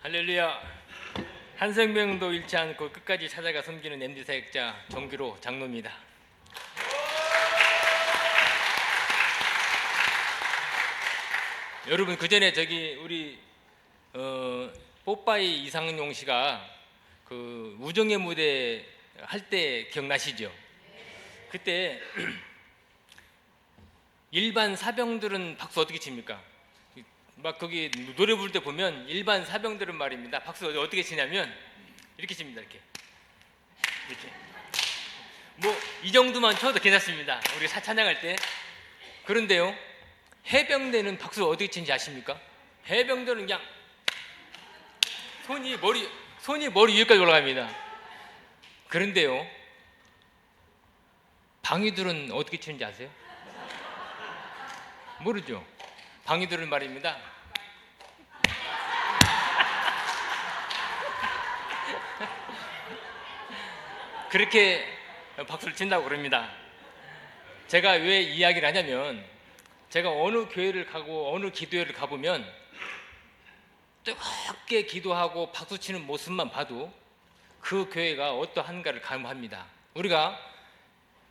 할렐루야. 한 생명도 잃지 않고 끝까지 찾아가 섬기는 MD 사역자 정규로 장로입니다. 여러분, 그 전에 우리 뽀빠이 이상용 씨가 그 우정의 무대 할 때 기억나시죠? 그때 일반 사병들은 박수 어떻게 칩니까? 막 거기 노래 부를 때 보면 일반 사병들은 말입니다, 박수 어떻게 치냐면 이렇게 칩니다. 이렇게 뭐 이 정도만 쳐도 괜찮습니다, 우리 찬양할 때. 그런데요, 해병대는 박수 어떻게 치는지 아십니까? 해병대는 그냥 손이 머리 위에까지 올라갑니다. 그런데요, 방위들은 어떻게 치는지 아세요? 모르죠? 방위들은 말입니다, 그렇게 박수를 친다고 그럽니다. 제가 왜 이야기를 하냐면, 제가 어느 교회를 가고 어느 기도회를 가보면 뜨겁게 기도하고 박수 치는 모습만 봐도 그 교회가 어떠한가를 가늠합니다. 우리가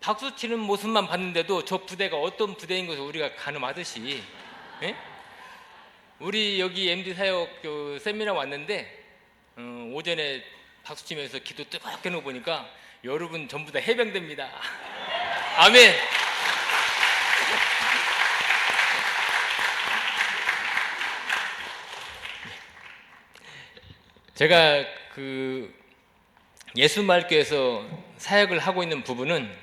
박수 치는 모습만 봤는데도 저 부대가 어떤 부대인 것을 우리가 가늠하듯이, 예? 우리 여기 MD 사역 세미나 왔는데 오전에 박수 치면서 기도 뜨겁게 놓고 보니까 여러분 전부 다 해병대입니다. 아멘. 제가 그 예수말교에서 사역을 하고 있는 부분은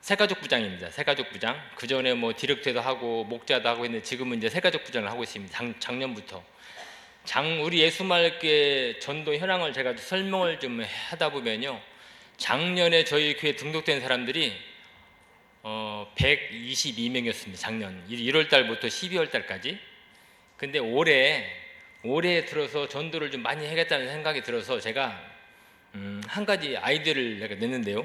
새가족 부장입니다. 새가족 부장. 그 전에 뭐 디렉터도 하고 목자도 하고 있는데 지금은 이제 새가족 부장을 하고 있습니다. 작년부터. 우리 예수말교회 전도 현황을 제가 설명을 좀 하다 보면요, 작년에 저희 교회 등록된 사람들이 122명이었습니다. 작년 1월 달부터 12월 달까지. 근데 올해 들어서 전도를 좀 많이 해야겠다는 생각이 들어서 제가 한 가지 아이디어를 내가 냈는데요,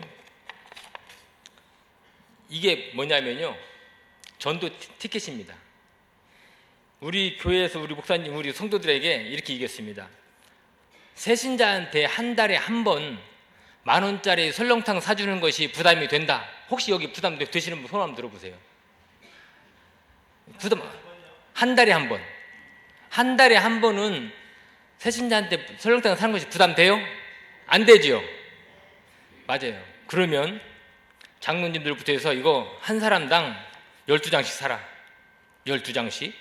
이게 뭐냐면요, 전도 티켓입니다. 우리 교회에서 우리 목사님, 우리 성도들에게 이렇게 얘기했습니다. 새신자한테 한 달에 한 번 10,000원짜리 설렁탕 사주는 것이 부담이 된다. 혹시 여기 부담 되시는 분 손 한번 들어보세요. 한 달에 한 번. 한 달에 한 번은 새신자한테 설렁탕 사는 것이 부담돼요? 안 되지요? 맞아요. 그러면 장로님들부터 해서 이거 한 사람당 12장씩 사라. 12장씩.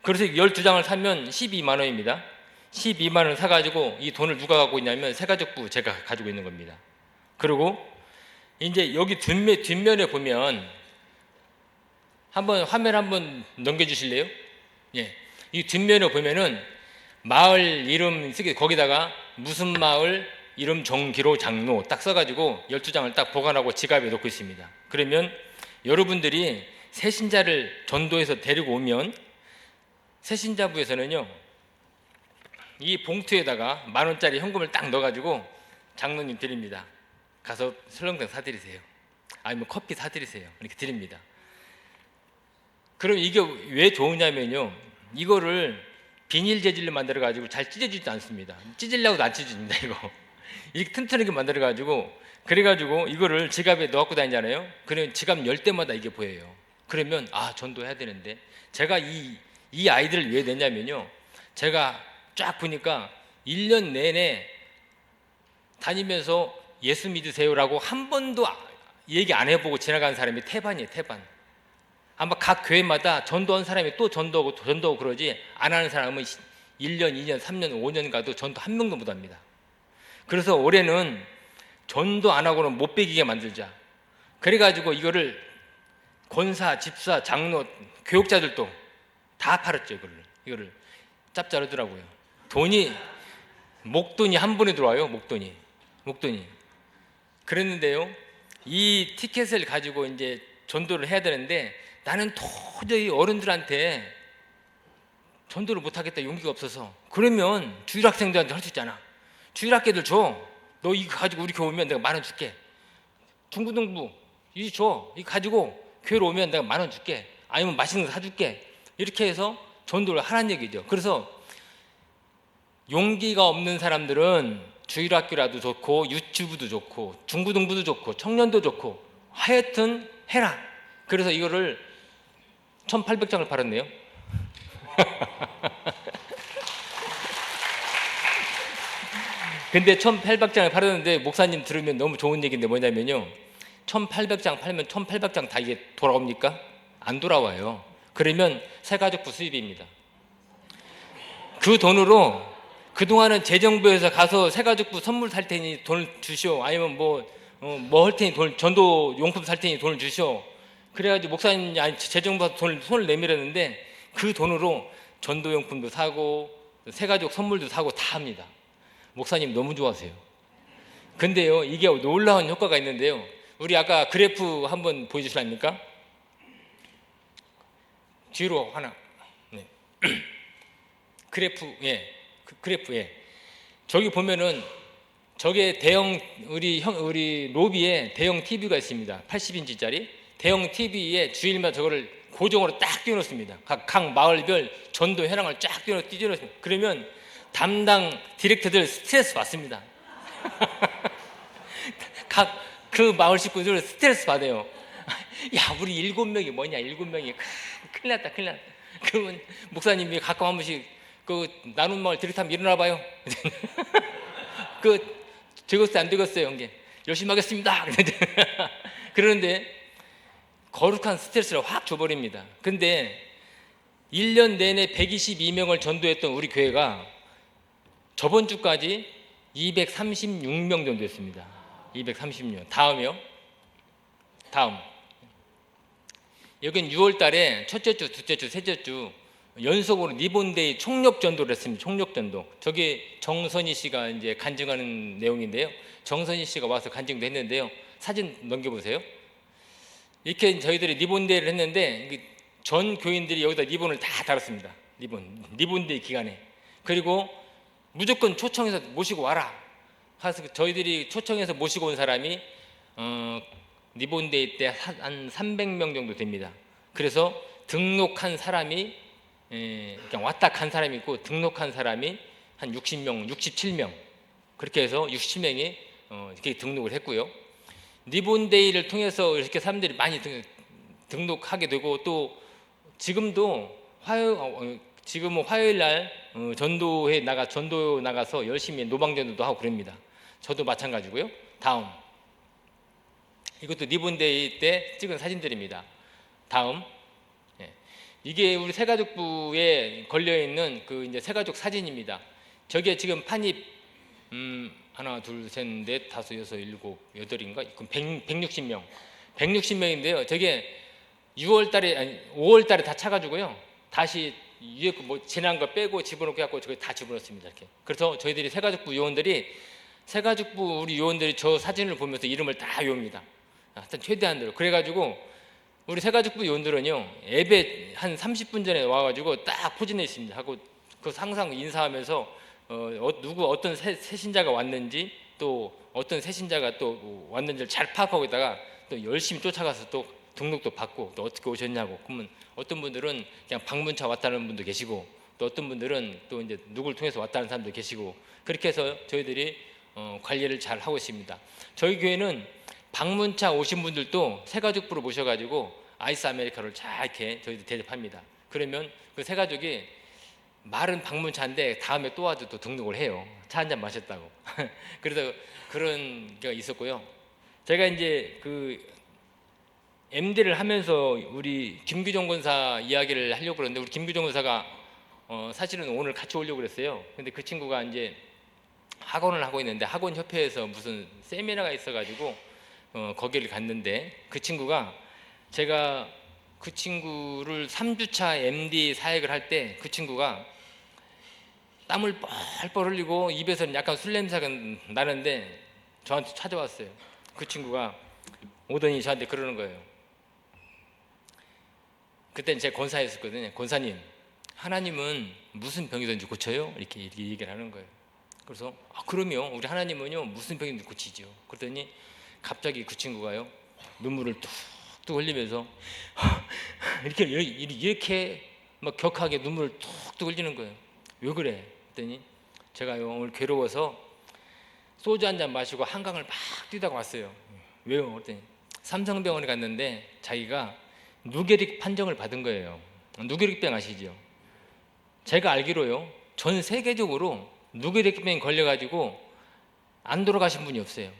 그래서 12장을 사면 12만 원입니다. 12만 원을 사가지고 이 돈을 누가 갖고 있냐면 새가족부 제가 가지고 있는 겁니다. 그리고 이제 여기 뒷면에 보면 한번 화면 한번 넘겨주실래요? 예. 이 뒷면에 보면은 마을 이름 쓰기, 거기다가 무슨 마을 이름 정기로 장로 딱 써가지고 12장을 딱 보관하고 지갑에 넣고 있습니다. 그러면 여러분들이 새신자를 전도해서 데리고 오면 새신자부에서는요, 이 봉투에다가 10,000원짜리 현금을 딱 넣어가지고 장로님 드립니다. 가서 설렁탕 사드리세요. 아니면 커피 사드리세요. 이렇게 드립니다. 그럼 이게 왜 좋으냐면요, 이거를 비닐 재질로 만들어가지고 잘 찢어지지 않습니다. 찢으려고도 안 찢어집니다. 이거 이렇게 튼튼하게 만들어가지고, 그래가지고 이거를 지갑에 넣어갖고 다니잖아요. 그러면 지갑 열 때마다 이게 보여요. 그러면 전도해야 되는데, 제가 이 아이들을 왜 냈냐면요, 제가 쫙 보니까 1년 내내 다니면서 예수 믿으세요라고 한 번도 얘기 안 해보고 지나간 사람이 태반이에요. 태반. 아마 각 교회마다 전도한 사람이 또 전도하고 그러지, 안 하는 사람은 1년, 2년, 3년, 5년 가도 전도 한 명도 못 합니다. 그래서 올해는 전도 안 하고는 못 배기게 만들자. 그래가지고 이거를 권사, 집사, 장로, 교육자들도 다 팔았죠. 이거를 짭짤하더라고요. 목돈이 한 번에 들어와요. 목돈이. 그랬는데요, 이 티켓을 가지고 이제 전도를 해야 되는데 나는 도저히 어른들한테 전도를 못하겠다, 용기가 없어서. 그러면 주일학생들한테 할 수 있잖아. 주일학교들 줘. 너 이거 가지고 우리 교회 오면 내가 10,000원 줄게. 중고등부 이거 줘. 이거 가지고 교회로 오면 내가 10,000원 줄게. 아니면 맛있는 거 사줄게. 이렇게 해서 전도를 하라는 얘기죠. 그래서 용기가 없는 사람들은 주일학교라도 좋고 유튜브도 좋고 중고등부도 좋고 청년도 좋고 하여튼 해라. 그래서 이거를 1800장을 팔았네요. 근데 1800장을 팔았는데 목사님 들으면 너무 좋은 얘기인데 뭐냐면요, 1800장 팔면 1800장 다 이게 돌아옵니까? 안 돌아와요. 그러면 새가족부 수입입니다. 그 돈으로 그동안은 재정부에서 가서 새가족부 선물 살 테니 돈을 주시오, 아니면 뭐 할 테니 전도 용품 살 테니 돈을 주시오. 그래가지고 목사님 재정부에서 손을 내밀었는데 그 돈으로 전도 용품도 사고 새가족 선물도 사고 다 합니다. 목사님 너무 좋아하세요. 근데요, 이게 놀라운 효과가 있는데요. 우리 아까 그래프 한번 보여주실랍니까? 뒤로 하나. 네. 그래프, 예. 그래프, 예. 저기 보면은 저게 대형 우리 로비에 대형 TV가 있습니다. 80인치짜리 대형 TV에 주일마다 저거를 고정으로 딱 띄워놓습니다. 각 마을별 전도 현황을 쫙 띄워놓습니다. 그러면 담당 디렉터들 스트레스 받습니다. 각 그 마을 식구들 스트레스 받아요. 야, 우리 7명이 뭐냐, 7명이 큰일 났다. 그러면 목사님이 가끔 한 번씩 그 나눔 마을 디렉터 한번 일어나 봐요. 되겠어요, 안 되겠어요, 이게 열심히 하겠습니다. 그러는데 거룩한 스트레스를 확 줘버립니다. 근데 1년 내내 122명을 전도했던 우리 교회가 저번 주까지 236명 정도 했습니다. 236명. 다음이요. 다음. 여긴 6월 달에 첫째 주, 둘째 주, 셋째 주 연속으로 리본데이 총력 전도를 했습니다. 총력 전도. 저기 정선희 씨가 이제 간증하는 내용인데요. 정선희 씨가 와서 간증도 했는데요. 사진 넘겨보세요. 이렇게 저희들이 리본데이를 했는데 전 교인들이 여기다 리본을 다 달았습니다. 리본데이 기간에. 그리고 무조건 초청해서 모시고 와라. 그래서 저희들이 초청해서 모시고 온 사람이 리본데이 때 한 300명 정도 됩니다. 그래서 등록한 사람이 그냥 왔다 간 사람이 있고 등록한 사람이 한 60명, 67명 그렇게 해서 67명이 이렇게 등록을 했고요. 리본데이를 통해서 이렇게 사람들이 많이 등록하게 되고 또 지금도 화요일 날 전도 나가서 열심히 노방전도도 하고 그럽니다. 저도 마찬가지고요. 다음. 이것도 리본데이 때 찍은 사진들입니다. 다음. 예. 이게 우리 새가족부에 걸려있는 그 이제 새가족 사진입니다. 저게 지금 판입, 하나, 둘, 셋, 넷, 다섯, 여섯, 일곱, 여덟인가? 160명. 160명인데요. 저게 5월 달에 다 차가지고요. 다시 지난 거 빼고 집어넣고 해갖고 저기 다 집어넣습니다. 이렇게. 그래서 저희들이 새가족부 우리 요원들이 저 사진을 보면서 이름을 다 외웁니다. 하여튼 최대한대로. 그래가지고 우리 새가족부 요원들은요, 예배 한 30분 전에 와가지고 딱 포진해 있습니다. 하고 그 항상 인사하면서 어떤 새신자가 왔는지 또 어떤 새신자가 또 왔는지를 잘 파악하고 있다가 또 열심히 쫓아가서 또 등록도 받고 또 어떻게 오셨냐고. 그러면 어떤 분들은 그냥 방문차 왔다는 분도 계시고 또 어떤 분들은 또 이제 누굴 통해서 왔다는 사람도 계시고 그렇게 해서 저희들이 관리를 잘 하고 있습니다. 저희 교회는 방문차 오신 분들도 새가족부로 모셔가지고 아이스 아메리카노를 잘 이렇게 저희들 대접합니다. 그러면 그 새가족이 말은 방문차인데 다음에 또 와도 또 등록을 해요. 차 한잔 마셨다고. 그래서 그런 게 있었고요. 제가 이제 그 MD를 하면서 우리 김규정 권사 이야기를 하려고 그러는데 우리 김규정 권사가 사실은 오늘 같이 오려고 그랬어요. 근데 그 친구가 이제 학원을 하고 있는데 학원 협회에서 무슨 세미나가 있어가지고 거기를 갔는데 그 친구가 제가 그 친구를 3주차 MD 사역을 할 때 그 친구가 땀을 뻘뻘 흘리고 입에서는 약간 술 냄새가 나는데 저한테 찾아왔어요. 그 친구가 오더니 저한테 그러는 거예요. 그때는 제가 권사였었거든요. 권사님, 하나님은 무슨 병이든지 고쳐요? 이렇게 얘기를 하는 거예요. 그래서 그럼요. 우리 하나님은요 무슨 병이든지 고치죠. 그랬더니 갑자기 그 친구가요 눈물을 뚝뚝 흘리면서 이렇게 막 격하게 눈물을 툭툭 흘리는 거예요. 왜 그래? 그랬더니 제가요 오늘 괴로워서 소주 한 잔 마시고 한강을 막 뛰다가 왔어요. 왜요? 그랬더니 삼성병원에 갔는데 자기가 누게릭 판정을 받은 거예요. 누게릭병 아시죠? 제가 알기로요 전 세계적으로 누게릭병 걸려가지고 안 돌아가신 분이 없어요.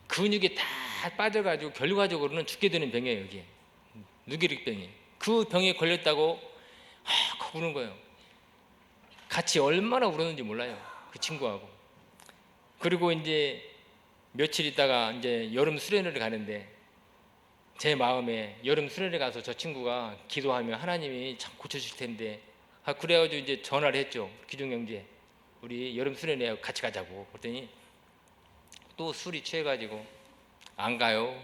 근육이 다 빠져가지고 결과적으로는 죽게 되는 병이에요. 이게 누게릭병이. 그 병에 걸렸다고 헉 우는 거예요. 같이 얼마나 울었는지 몰라요. 그 친구하고. 그리고 이제 며칠 있다가 이제 여름 수련회를 가는데 제 마음에 여름 수련회 가서 저 친구가 기도하면 하나님이 참 고쳐주실 텐데 그래가지고 이제 전화를 했죠. 기종 형제 우리 여름 수련회 같이 가자고. 그랬더니 또 술이 취해가지고 안 가요.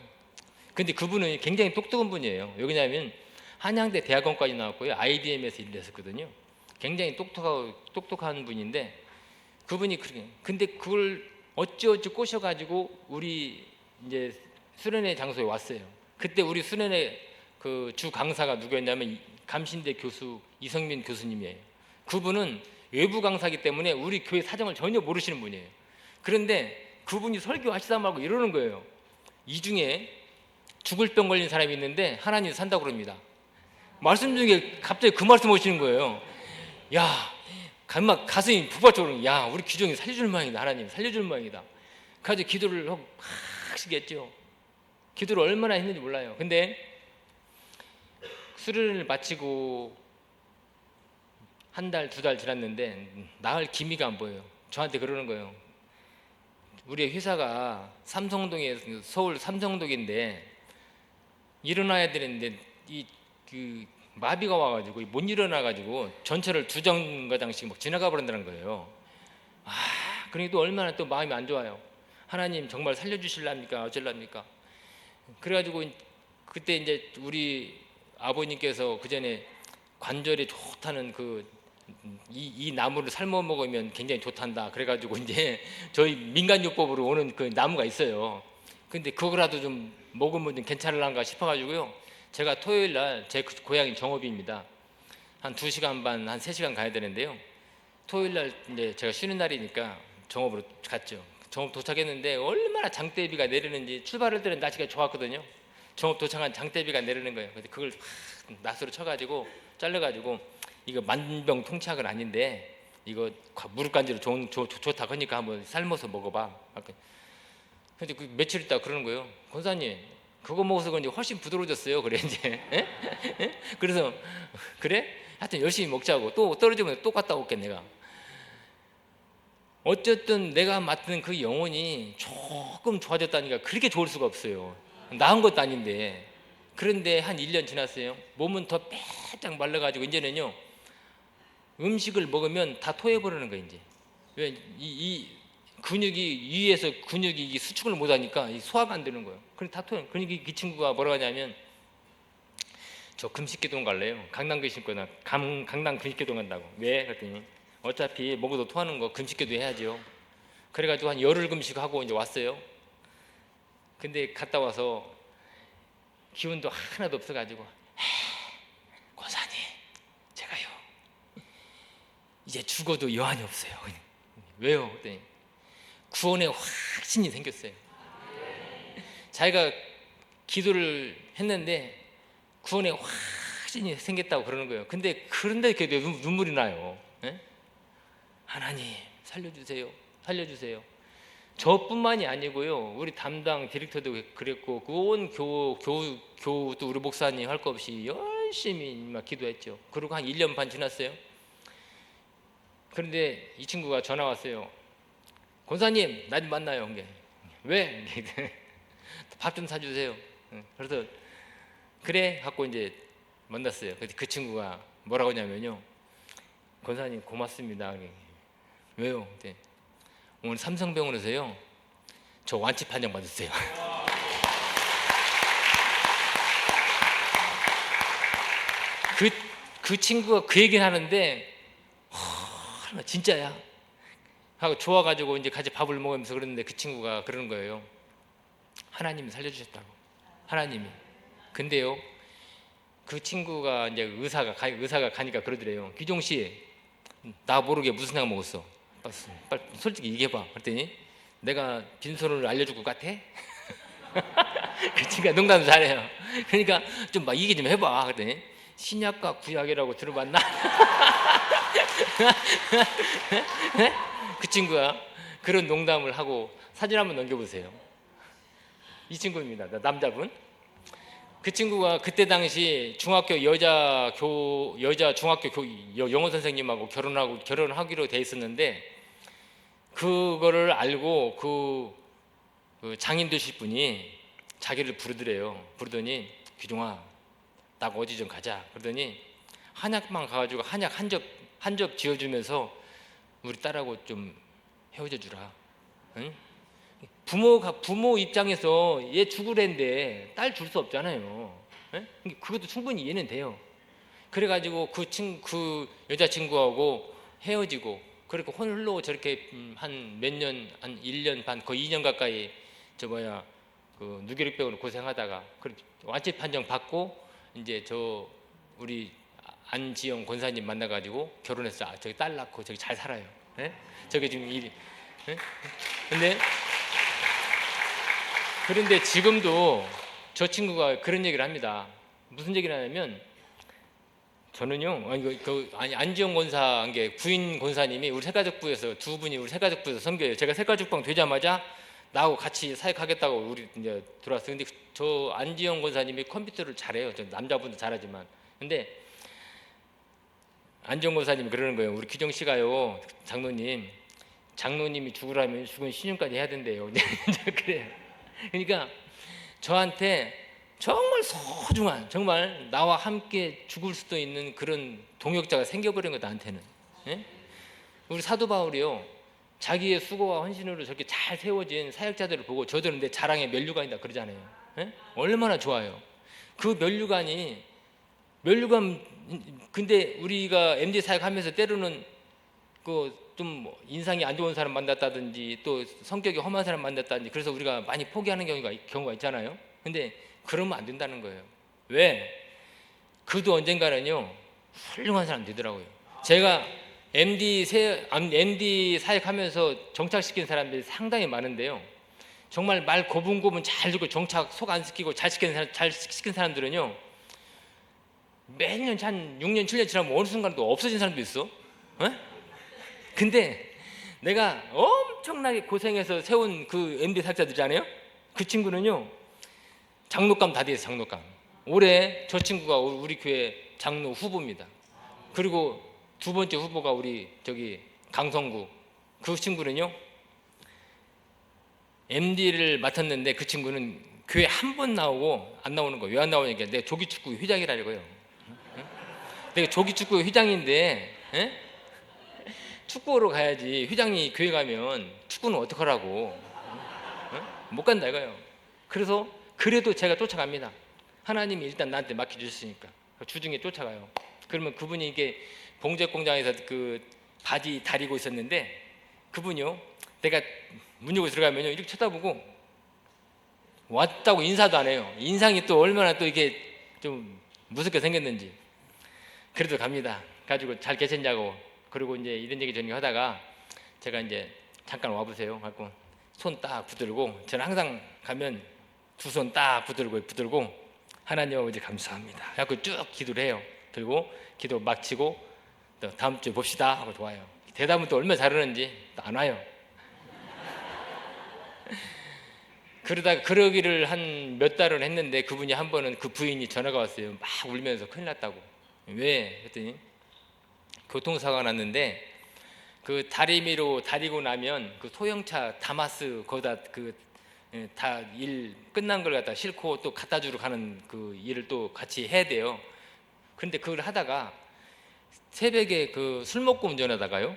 근데 그분은 굉장히 똑똑한 분이에요. 왜냐하면 한양대 대학원까지 나왔고요. IBM에서 일을 했었거든요. 굉장히 똑똑한 분인데 그분이 그렇게 근데 그걸 어찌어찌 꼬셔가지고 우리 이제 수련회 장소에 왔어요. 그때 우리 수련회 그 주 강사가 누구였냐면 감신대 교수 이성민 교수님이에요. 그분은 외부 강사기 때문에 우리 교회 사정을 전혀 모르시는 분이에요. 그런데 그분이 설교하시다 말고 이러는 거예요. 이 중에 죽을 병 걸린 사람이 있는데 하나님 산다고 그럽니다. 말씀 중에 갑자기 그 말씀 오시는 거예요. 야, 가슴이 북받쳐오르는 야, 우리 기종이 살려줄 모양이다. 하나님 살려줄 모양이다. 그래서 기도를 하고 팍 했죠. 기도를 얼마나 했는지 몰라요. 근데 수련을 마치고 한 달, 두 달 지났는데 나을 기미가 안 보여요. 저한테 그러는 거예요. 우리 회사가 삼성동에 서울 삼성동인데 일어나야 되는데 그 마비가 와가지고 못 일어나가지고 전철을 두 정거장씩 막 지나가 버린다는 거예요. 그러니 또 얼마나 또 마음이 안 좋아요. 하나님 정말 살려주실랍니까? 어쩔랍니까? 그래가지고 그때 이제 우리 아버님께서 그 전에 관절에 좋다는 이 나무를 삶아 먹으면 굉장히 좋단다. 그래가지고 이제 저희 민간요법으로 오는 그 나무가 있어요. 근데 그거라도 좀 먹으면 좀 괜찮을란가 싶어가지고요. 제가 토요일 날 제 고향이 정읍입니다. 한 2시간 반, 한 3시간 가야 되는데요. 토요일 날 이제 제가 쉬는 날이니까 정읍으로 갔죠. 정읍 도착했는데 얼마나 장대비가 내리는지 출발할 때는 날씨가 좋았거든요. 정읍 도착한 장대비가 내리는 거예요. 근데 그걸 낫으로 쳐가지고 잘라가지고 이거 만병통치약은 아닌데 이거 무릎 간지로 좋다 하니까 한번 삶아서 먹어봐. 근데 그 며칠 있다 그러는 거예요. 권사님 그거 먹어서 그런지 훨씬 부드러워졌어요. 그래 이제. 그래서 그래? 하여튼 열심히 먹자고. 또 떨어지면 또 갔다 올게 내가. 어쨌든 내가 맡은 그 영혼이 조금 좋아졌다니까 그렇게 좋을 수가 없어요. 나은 것도 아닌데. 그런데 한 1년 지났어요. 몸은 더 빼짝 말라가지고 이제는요 음식을 먹으면 다 토해버리는 거예요. 이제 왜 이 근육이 위에서 근육이 수축을 못하니까 소화가 안 되는 거예요. 그럼 다 토해. 그러니까 이 친구가 뭐라고 하냐면 저 금식기동 갈래요. 강남 금식기동 강남 금식기동 간다고. 왜? 그랬더니 어차피 먹어도 토하는 거 금식기도 해야죠. 그래가지고 한 열흘 금식하고 이제 왔어요. 근데 갔다 와서 기운도 하나도 없어가지고 권사님 제가요 이제 죽어도 여한이 없어요. 왜요? 그랬더니 구원의 확신이 생겼어요. 자기가 기도를 했는데 구원의 확신이 생겼다고 그러는 거예요. 근데 그런데 이렇게 눈물이 나요. 네? 하나님 살려주세요. 살려주세요. 저뿐만이 아니고요. 우리 담당 디렉터도 그랬고 온 교우도 우리 목사님 할 거 없이 열심히 막 기도했죠. 그리고 한 1년 반 지났어요. 그런데 이 친구가 전화 왔어요. 권사님 나 좀 만나요. 왜? 밥 좀 사주세요. 그래서 그래 갖고 이제 만났어요. 그 친구가 뭐라고 하냐면요. 권사님 고맙습니다. 왜요? 오늘 삼성병원에서요 저 완치 판정 받았어요. 그 친구가 그 얘기를 하는데 진짜야 하고 좋아가지고 이제 같이 밥을 먹으면서 그러는데 그 친구가 그러는 거예요. 하나님이 살려주셨다고. 하나님이. 근데요 그 친구가 이제 의사가 가니까 그러더래요. 기종 씨, 나 모르게 무슨 생각 먹었어? 빨리 솔직히 얘기해봐. 그랬더니 내가 빈손을 알려줄 것 같아? 그 친구가 농담도 잘해요. 그러니까 좀 막 얘기 좀 해봐. 그랬더니 신약과 구약이라고 들어봤나? 그 친구가 그런 농담을 하고 사진 한번 넘겨보세요. 이 친구입니다. 남자분. 그 친구가 그때 당시 중학교 여자 중학교 영어 선생님하고 결혼하기로 돼 있었는데, 그거를 알고 그 장인 되실 분이 자기를 부르더니 기종아, 나 어디 좀 가자. 그러더니 한약만 가가지고 한약 한 접 지어주면서 우리 딸하고 좀 헤어져 주라. 응? 부모 입장에서 얘 죽으랜데 딸 줄 수 없잖아요. 예? 그것도 충분히 이해는 돼요. 그래가지고 그 여자친구하고 헤어지고, 그렇게 홀로 저렇게 한 몇 년, 한 1년 반, 거의 2년 가까이 그 누계력병으로 고생하다가 완치 판정 받고 이제 우리 안지영 권사님 만나가지고 결혼해서 저기 딸 낳고 저기 잘 살아요. 예? 저게 지금 일이. 예? 그런데 지금도 저 친구가 그런 얘기를 합니다. 무슨 얘기를 하냐면, 저는요, 안지영 권사, 부인 권사님이 우리 새가족부에서 두 분이 우리 새가족부에서 섬겨요. 제가 새가족방 되자마자 나하고 같이 사역하겠다고 우리 이제 들어왔어요. 근데 저 안지영 권사님이 컴퓨터를 잘해요. 저 남자분도 잘하지만. 근데 안지영 권사님이 그러는 거예요. 우리 기정 씨가요, 장로님이 죽으라면 죽은 신용까지 해야 된대요. 그래요. 그러니까 저한테 정말 소중한, 정말 나와 함께 죽을 수도 있는 그런 동역자가 생겨버린 거, 나한테는. 예? 우리 사도 바울이요, 자기의 수고와 헌신으로 저렇게 잘 세워진 사역자들을 보고 저들은 내 자랑의 면류관이다 그러잖아요. 예? 얼마나 좋아요. 그 면류관, 근데 우리가 MD 사역하면서 때로는 좀 인상이 안 좋은 사람 만났다든지 또 성격이 험한 사람 만났다든지, 그래서 우리가 많이 포기하는 경우가 있잖아요. 근데 그러면 안 된다는 거예요. 왜? 그도 언젠가는요 훌륭한 사람 되더라고요. 제가 MD 사역하면서 정착시킨 사람들이 상당히 많은데요, 정말 말 고분고분 잘 듣고 정착 속 안 시키고 잘 시킨 사람들은요, 매년 한 6년 7년 지나면 어느 순간 또 없어진 사람도 있어. 근데 내가 엄청나게 고생해서 세운 그 MD 사역자들이잖아요. 그 친구는요 장로감 다 돼서 장로감. 올해 저 친구가 우리 교회 장로 후보입니다. 그리고 두 번째 후보가 우리 저기 강성구. 그 친구는요 MD를 맡았는데 그 친구는 교회 한 번 나오고 안 나오는 거예요. 왜 안 나오냐니까 내가 조기축구 회장이라고요. 내가 조기축구 회장인데 축구로 가야지. 회장이 교회 가면 축구는 어떡하라고. 못 간다 이거예요. 그래서 그래도 제가 쫓아갑니다. 하나님이 일단 나한테 맡겨주셨으니까 주중에 쫓아가요. 그러면 그분이 이게 봉제 공장에서 그 바지 다리고 있었는데, 그분이요, 내가 문 열고 들어가면요 이렇게 쳐다보고 왔다고 인사도 안 해요. 인상이 또 얼마나 또 이게 좀 무섭게 생겼는지. 그래도 갑니다. 가지고 잘 계셨냐고. 그리고 이제 이런 얘기 저런 하다가 제가 이제 잠깐 와보세요 하고 손 딱 붙들고, 저는 항상 가면 두 손 딱 붙들고 하나님 아버지 감사합니다 하고 쭉 기도를 해요. 그리고 기도 마치고 또 다음 주에 봅시다 하고 좋아요. 대답은 또 얼마나 잘하는지 또 안 와요. 그러기를 한 몇 달을 했는데, 그분이 한 번은 그 부인이 전화가 왔어요. 막 울면서 큰일 났다고. 왜? 했더니 교통사고가 났는데 그 다리미로 다리고 나면 그 소형차 다마스 거기다 다 일 끝난 걸 갖다 싣고 또 갖다 주러 가는 그 일을 또 같이 해야 돼요. 그런데 그걸 하다가 새벽에 그 술 먹고 운전하다가요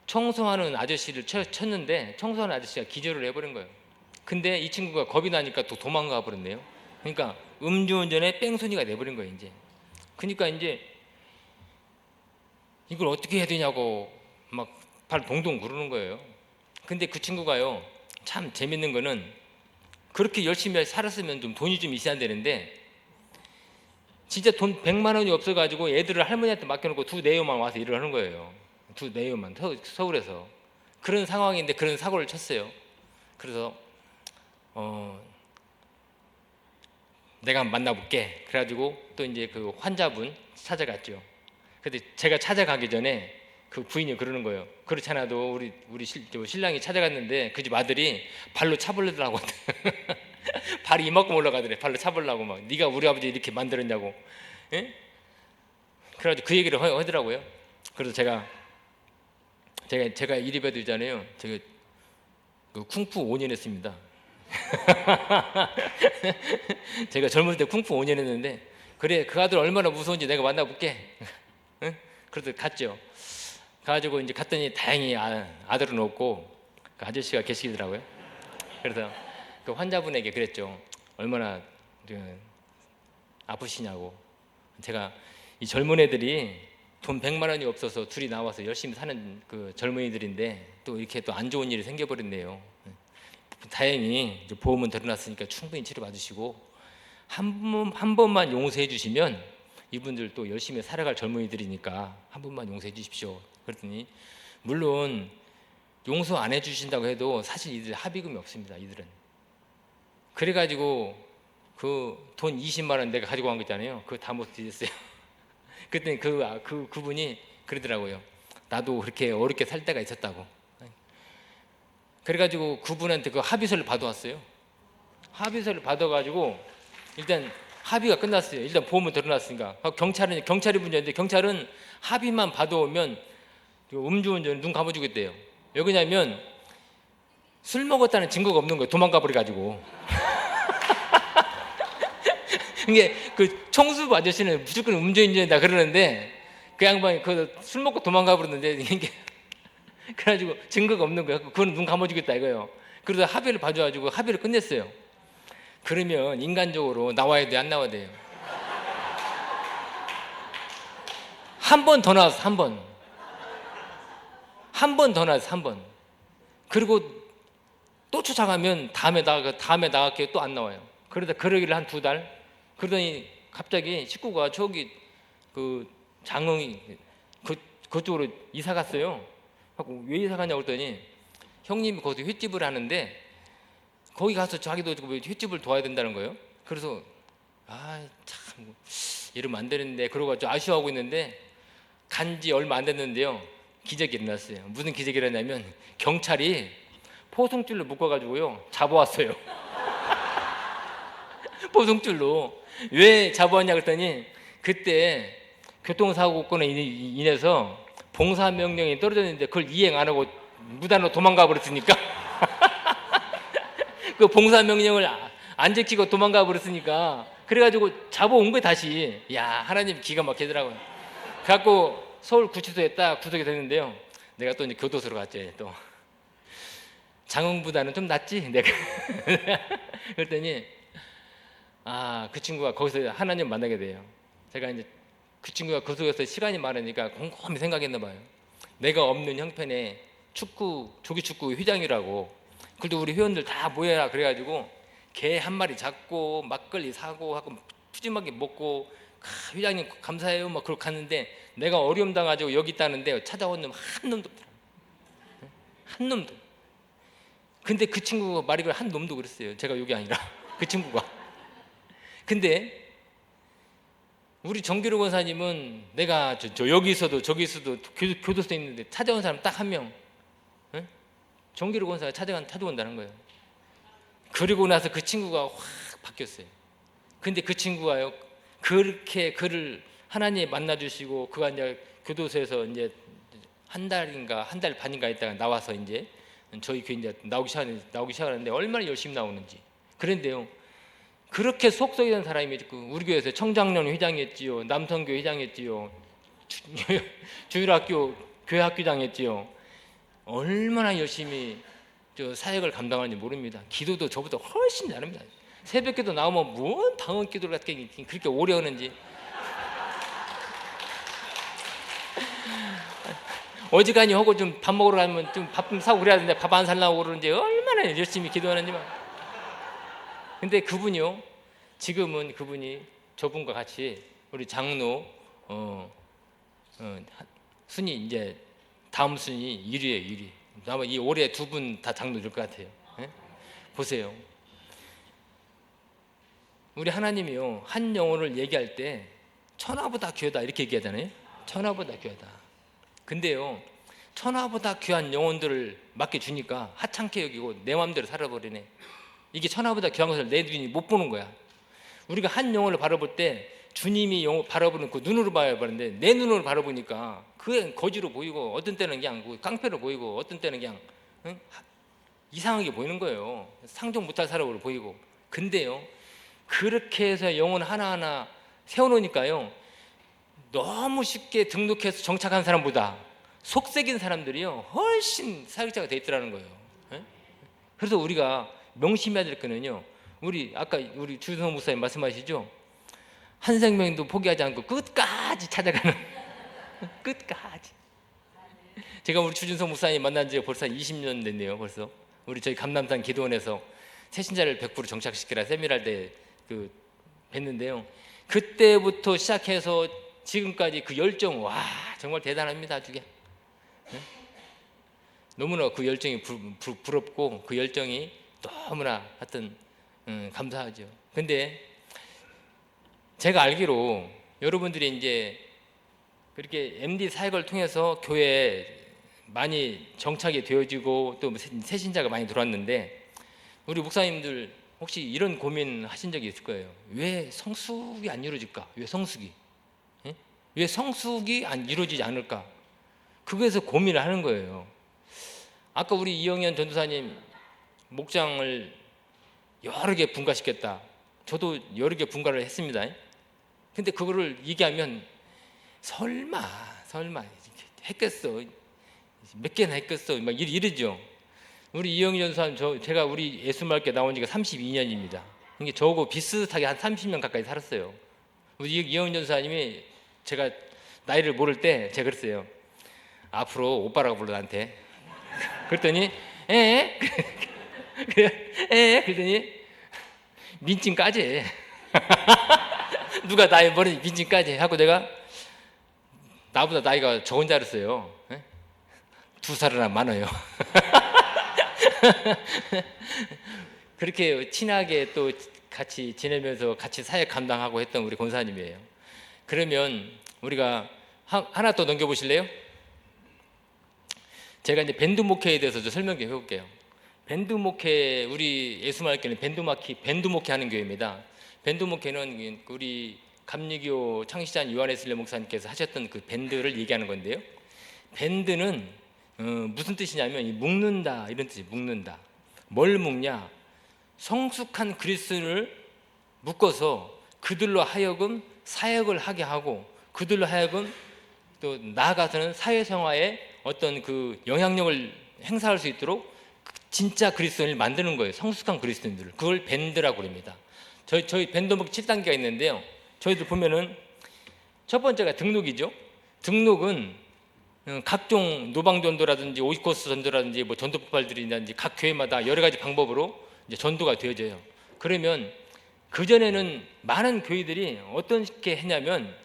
청소하는 아저씨를 쳤는데 청소하는 아저씨가 기절을 해버린 거예요. 근데 이 친구가 겁이 나니까 또 도망가 버렸네요. 그러니까 음주운전에 뺑소니가 돼버린 거예요 이제. 그러니까 이제 이걸 어떻게 해야 되냐고 막 발 동동 구르는 거예요. 근데 그 친구가요 참 재밌는 거는, 그렇게 열심히 살았으면 좀 돈이 좀 있어야 되는데 진짜 돈 100만 원이 없어가지고 애들을 할머니한테 맡겨놓고 두 내요만 와서 일을 하는 거예요. 두 내요만 서울에서. 그런 상황인데 그런 사고를 쳤어요. 그래서 내가 만나볼게. 그래가지고 또 이제 그 환자분 찾아갔죠. 근데 제가 찾아가기 전에 그 부인이 그러는 거예요. 그렇지 않아도 우리 신랑이 찾아갔는데 그 집 아들이 발로 차버리더라고. 발이 이만큼 올라가더래. 발로 차버리려고 막. 네가 우리 아버지 이렇게 만들었냐고. 예? 그래가지고 그 얘기를 하더라고요. 그래서 제가 이리배드잖아요. 제가 그 쿵푸 5년 했습니다. 제가 젊을 때 쿵푸 5년 했는데, 그래 그 아들 얼마나 무서운지 내가 만나볼게. 응? 그래서 갔죠. 가가지고 이제 갔더니 다행히 아들은 없고 그 아저씨가 계시더라고요. 그래서 그 환자분에게 그랬죠. 얼마나 아프시냐고. 제가 이 젊은 애들이 돈 100만 원이 없어서 둘이 나와서 열심히 사는 그 젊은이들인데 또 이렇게 또 안 좋은 일이 생겨버렸네요. 다행히 이제 보험은 들어놨으니까 충분히 치료받으시고 한 번만 용서해 주시면 이분들 또 열심히 살아갈 젊은이들이니까 한 번만 용서해 주십시오. 그랬더니 물론 용서 안 해주신다고 해도 사실 이들 합의금이 없습니다. 이들은. 그래가지고 그 돈 20만 원 내가 가지고 간 거 있잖아요. 그거 다 못 드렸어요. 그랬더니 그분이 그러더라고요. 나도 그렇게 어렵게 살 때가 있었다고. 그래가지고 그분한테 그 합의서를 받아왔어요. 합의서를 받아가지고 일단 합의가 끝났어요. 일단 보험은 들어놨으니까. 경찰이 문제인데 경찰은 합의만 받아오면 음주운전 눈 감아주겠대요. 왜 그러냐면 술 먹었다는 증거가 없는 거예요. 도망가 버려가지고. 이게 그 청수부 아저씨는 무조건 음주운전이다 그러는데 그 양반이 그 술 먹고 도망가 버렸는데 이게 그래가지고 증거가 없는 거예요. 그건 눈 감아주겠다 이거예요. 그래서 합의를 봐줘가지고 합의를 끝냈어요. 그러면 인간적으로 나와야 돼, 안 나와야 돼요? 한 번 더 나왔어. 한 번 더 나왔어. 한 번. 그리고 또 쫓아가면 다음에 나갈게요. 또 안 나와요. 그러다 그러기를 한 2달. 그러더니 갑자기 식구가 저기 그 장흥이 그쪽으로 이사 갔어요. 하고 왜 이사 가냐고 그랬더니 형님이 거기서 횟집을 하는데 거기 가서 자기도 횟집을 도와야 된다는 거예요. 그래서 참 이러면 안 되는데 그러고 아쉬워하고 있는데 간지 얼마 안 됐는데요. 기적이 일어났어요. 무슨 기적이 일어나냐면 경찰이 포승줄로 묶어가지고요 잡아왔어요. 포승줄로. 왜 잡아왔냐 그랬더니 그때 교통사고건에 인해서 봉사명령이 떨어졌는데 그걸 이행 안 하고 무단으로 도망가 버렸으니까 그 봉사명령을 안 지키고 도망가 버렸으니까 그래가지고 잡아온 거예요 다시. 야, 하나님 기가 막히더라고요. 그래갖고 서울구치소에 딱 구속이 됐는데요. 내가 또 이제 교도소로 갔지. 또 장흥보다는 좀 낫지 내가. 그랬더니 그 친구가 거기서 하나님 만나게 돼요. 제가 이제 그 친구가 그 속에서 시간이 많으니까 곰곰이 생각했나 봐요. 내가 없는 형편에 조기축구 회장이라고. 그래도 우리 회원들 다 모여라 그래가지고 개 한 마리 잡고 막걸리 사고 하고 푸짐하게 먹고 회장님 감사해요 막 그렇게 갔는데 내가 어려움 당가지고 여기 있다는데 찾아온 놈 한 놈도 없더라. 한 놈도. 근데 그 친구가 말이 한 놈도 그랬어요. 제가 여기 아니라 그 친구가. 근데 우리 정기로 권사님은 내가 저 여기 있어도 저기 있어도 교도소에 있는데 찾아온 사람 딱 한 명. 정기로 권사가 찾아온다는 거예요. 그리고 나서 그 친구가 확 바뀌었어요. 근데 그 친구가요 그렇게 그를 하나님 만나주시고 그가 이제 교도소에서 이제 한 달 반인가 있다가 나와서 이제 저희 교회 이제 나오기 시작하는데 얼마나 열심히 나오는지. 그런데요 그렇게 속썩이던 사람이 우리 교회에서 청장년 회장했지요, 남성교 회장했지요, 주일학교 교회 학교장했지요. 얼마나 열심히 사역을 감당하는지 모릅니다. 기도도 저보다 훨씬 잘합니다. 새벽기도 나오면 뭔 방언 기도를 그렇게 오래 하는지. 어지간히 하고 좀 밥 먹으러 가면 좀 밥 좀 사고 그래야 되는데 밥 안 살라고 그러는지 얼마나 열심히 기도하는지만. 근데 그분이요 지금은 그분이 저분과 같이 우리 장로 순위 이제 다음 순위 1위예요. 1위. 아마 이 올해 두 분 다 장로 될 것 같아요. 예? 보세요. 우리 하나님이요 한 영혼을 얘기할 때 천하보다 귀하다 이렇게 얘기하잖아요. 천하보다 귀하다. 근데요 천하보다 귀한 영혼들을 맡겨주니까 하찮게 여기고 내 마음대로 살아버리네. 이게 천하보다 귀한 것을 내 눈이 못 보는 거야. 우리가 한 영혼을 바라볼 때 주님이 바라보는 그 눈으로 봐야 하는데 내 눈으로 바라보니까 그게 거지로 보이고 어떤 때는 그냥 깡패로 보이고 어떤 때는 그냥 이상하게 보이는 거예요. 상종 못할 사람으로 보이고. 근데요 그렇게 해서 영혼 하나하나 세워놓으니까요 너무 쉽게 등록해서 정착한 사람보다 속색인 사람들이요 훨씬 사역자가 돼 있더라는 거예요. 그래서 우리가 명심해야 될 거는요 우리 아까 우리 주성 목사님 말씀하시죠 한 생명도 포기하지 않고 끝까지 찾아가는 끝까지. 제가 우리 주준성 목사님 만난 지 벌써 20년 됐네요. 벌써 우리 저희 감남산 기도원에서 새신자를 100% 정착시키라 세미나할 때 뵀는데요 그때부터 시작해서 지금까지 그 열정 와 정말 대단합니다. 아주 너무나 그 열정이 부럽고 그 열정이 너무나 하여튼 감사하죠. 근데 제가 알기로 여러분들이 이제 그렇게 MD 사역을 통해서 교회에 많이 정착이 되어지고 또 새신자가 많이 들어왔는데 우리 목사님들 혹시 이런 고민 하신 적이 있을 거예요. 왜 성숙이 안 이루어질까? 왜 성숙이? 왜 성숙이 안 이루어지지 않을까? 그거에서 고민을 하는 거예요. 아까 우리 이영현 전도사님 목장을 여러 개 분가시켰다. 저도 여러 개 분가를 했습니다. 근데 그거를 얘기하면 설마 했겠어. 몇 개나 했겠어. 막 이러죠. 우리 이영현 전도사님 제가 우리 예수말께 나온 지가 32년입니다. 이게 저하고 비슷하게 한 30년 가까이 살았어요. 우리 이영현 전도사님이 제가 나이를 모를 때 제가 그랬어요. 앞으로 오빠라고 불러 나한테. 그랬더니 그랬더니 민증까지 누가 나이 머리 민증까지 하고 내가 나보다 나이가 적은 줄 알았어요. 2살이나 많아요. 그렇게 친하게 또 같이 지내면서 같이 사역 감당하고 했던 우리 권사님이에요. 그러면 우리가 하나 또 넘겨보실래요? 제가 이제 밴드 목회에 대해서 좀 설명 좀 해볼게요. 밴드 목회 우리 예수말교는 밴드 목회 하는 교회입니다. 밴드 목회는 우리 감리교 창시자 요한에슬레 목사님께서 하셨던 그 밴드를 얘기하는 건데요. 밴드는 무슨 뜻이냐면 묶는다 이런 뜻이 묶는다. 뭘 묶냐? 성숙한 그리스도를 묶어서 그들로 하여금 사역을 하게 하고 그들로 하여금 또 나아가서는 사회생활에 어떤 그 영향력을 행사할 수 있도록 진짜 그리스도인을 만드는 거예요. 성숙한 그리스도인들을. 그걸 밴드라고 그럽니다. 저희 밴드 목회 7단계가 있는데요. 저희들 보면은 첫 번째가 등록이죠. 등록은 각종 노방전도라든지 오이코스 전도라든지 뭐 전도폭발들이라든지 각 교회마다 여러 가지 방법으로 이제 전도가 되어져요. 그러면 그전에는 많은 교회들이 어떻게 했냐면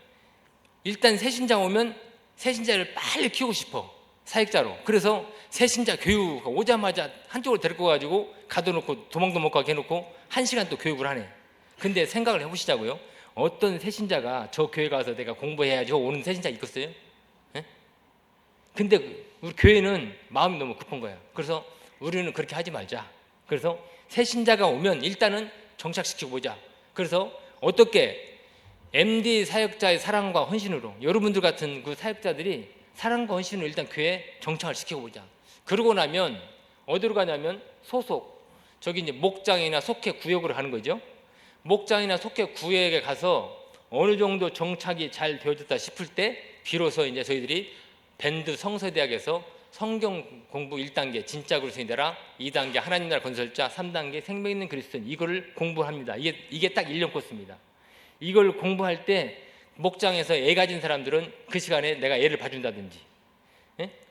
일단 새신자 오면 새신자를 빨리 키우고 싶어. 사역자로. 그래서 새신자 교육 오자마자 한쪽으로 데리고 가지고 가둬놓고 도망도 못 가게 해놓고 1시간 또 교육을 하네. 근데 생각을 해보시자고요. 어떤 새신자가 저 교회 가서 내가 공부해야지 오는 새신자 있겠어요? 근데 우리 교회는 마음이 너무 급한 거야. 그래서 우리는 그렇게 하지 말자. 그래서 새신자가 오면 일단은 정착시키고 보자. 그래서 어떻게 MD 사역자의 사랑과 헌신으로 여러분들 같은 그 사역자들이 사랑과 헌신으로 일단 교회에 정착을 시키고 보자. 그러고 나면 어디로 가냐면 소속 저기 이제 목장이나 속회 구역으로 가는 거죠. 목장이나 속회 구역에 가서 어느 정도 정착이 잘 되어졌다 싶을 때 비로소 이제 저희들이 밴드 성서대학에서 성경 공부 1단계 진짜 그리스도인 되라, 2단계 하나님 나라 건설자, 3단계 생명 있는 그리스도인 이거를 공부합니다. 이게 딱 1년 코스입니다. 이걸 공부할 때 목장에서 애 가진 사람들은 그 시간에 내가 애를 봐준다든지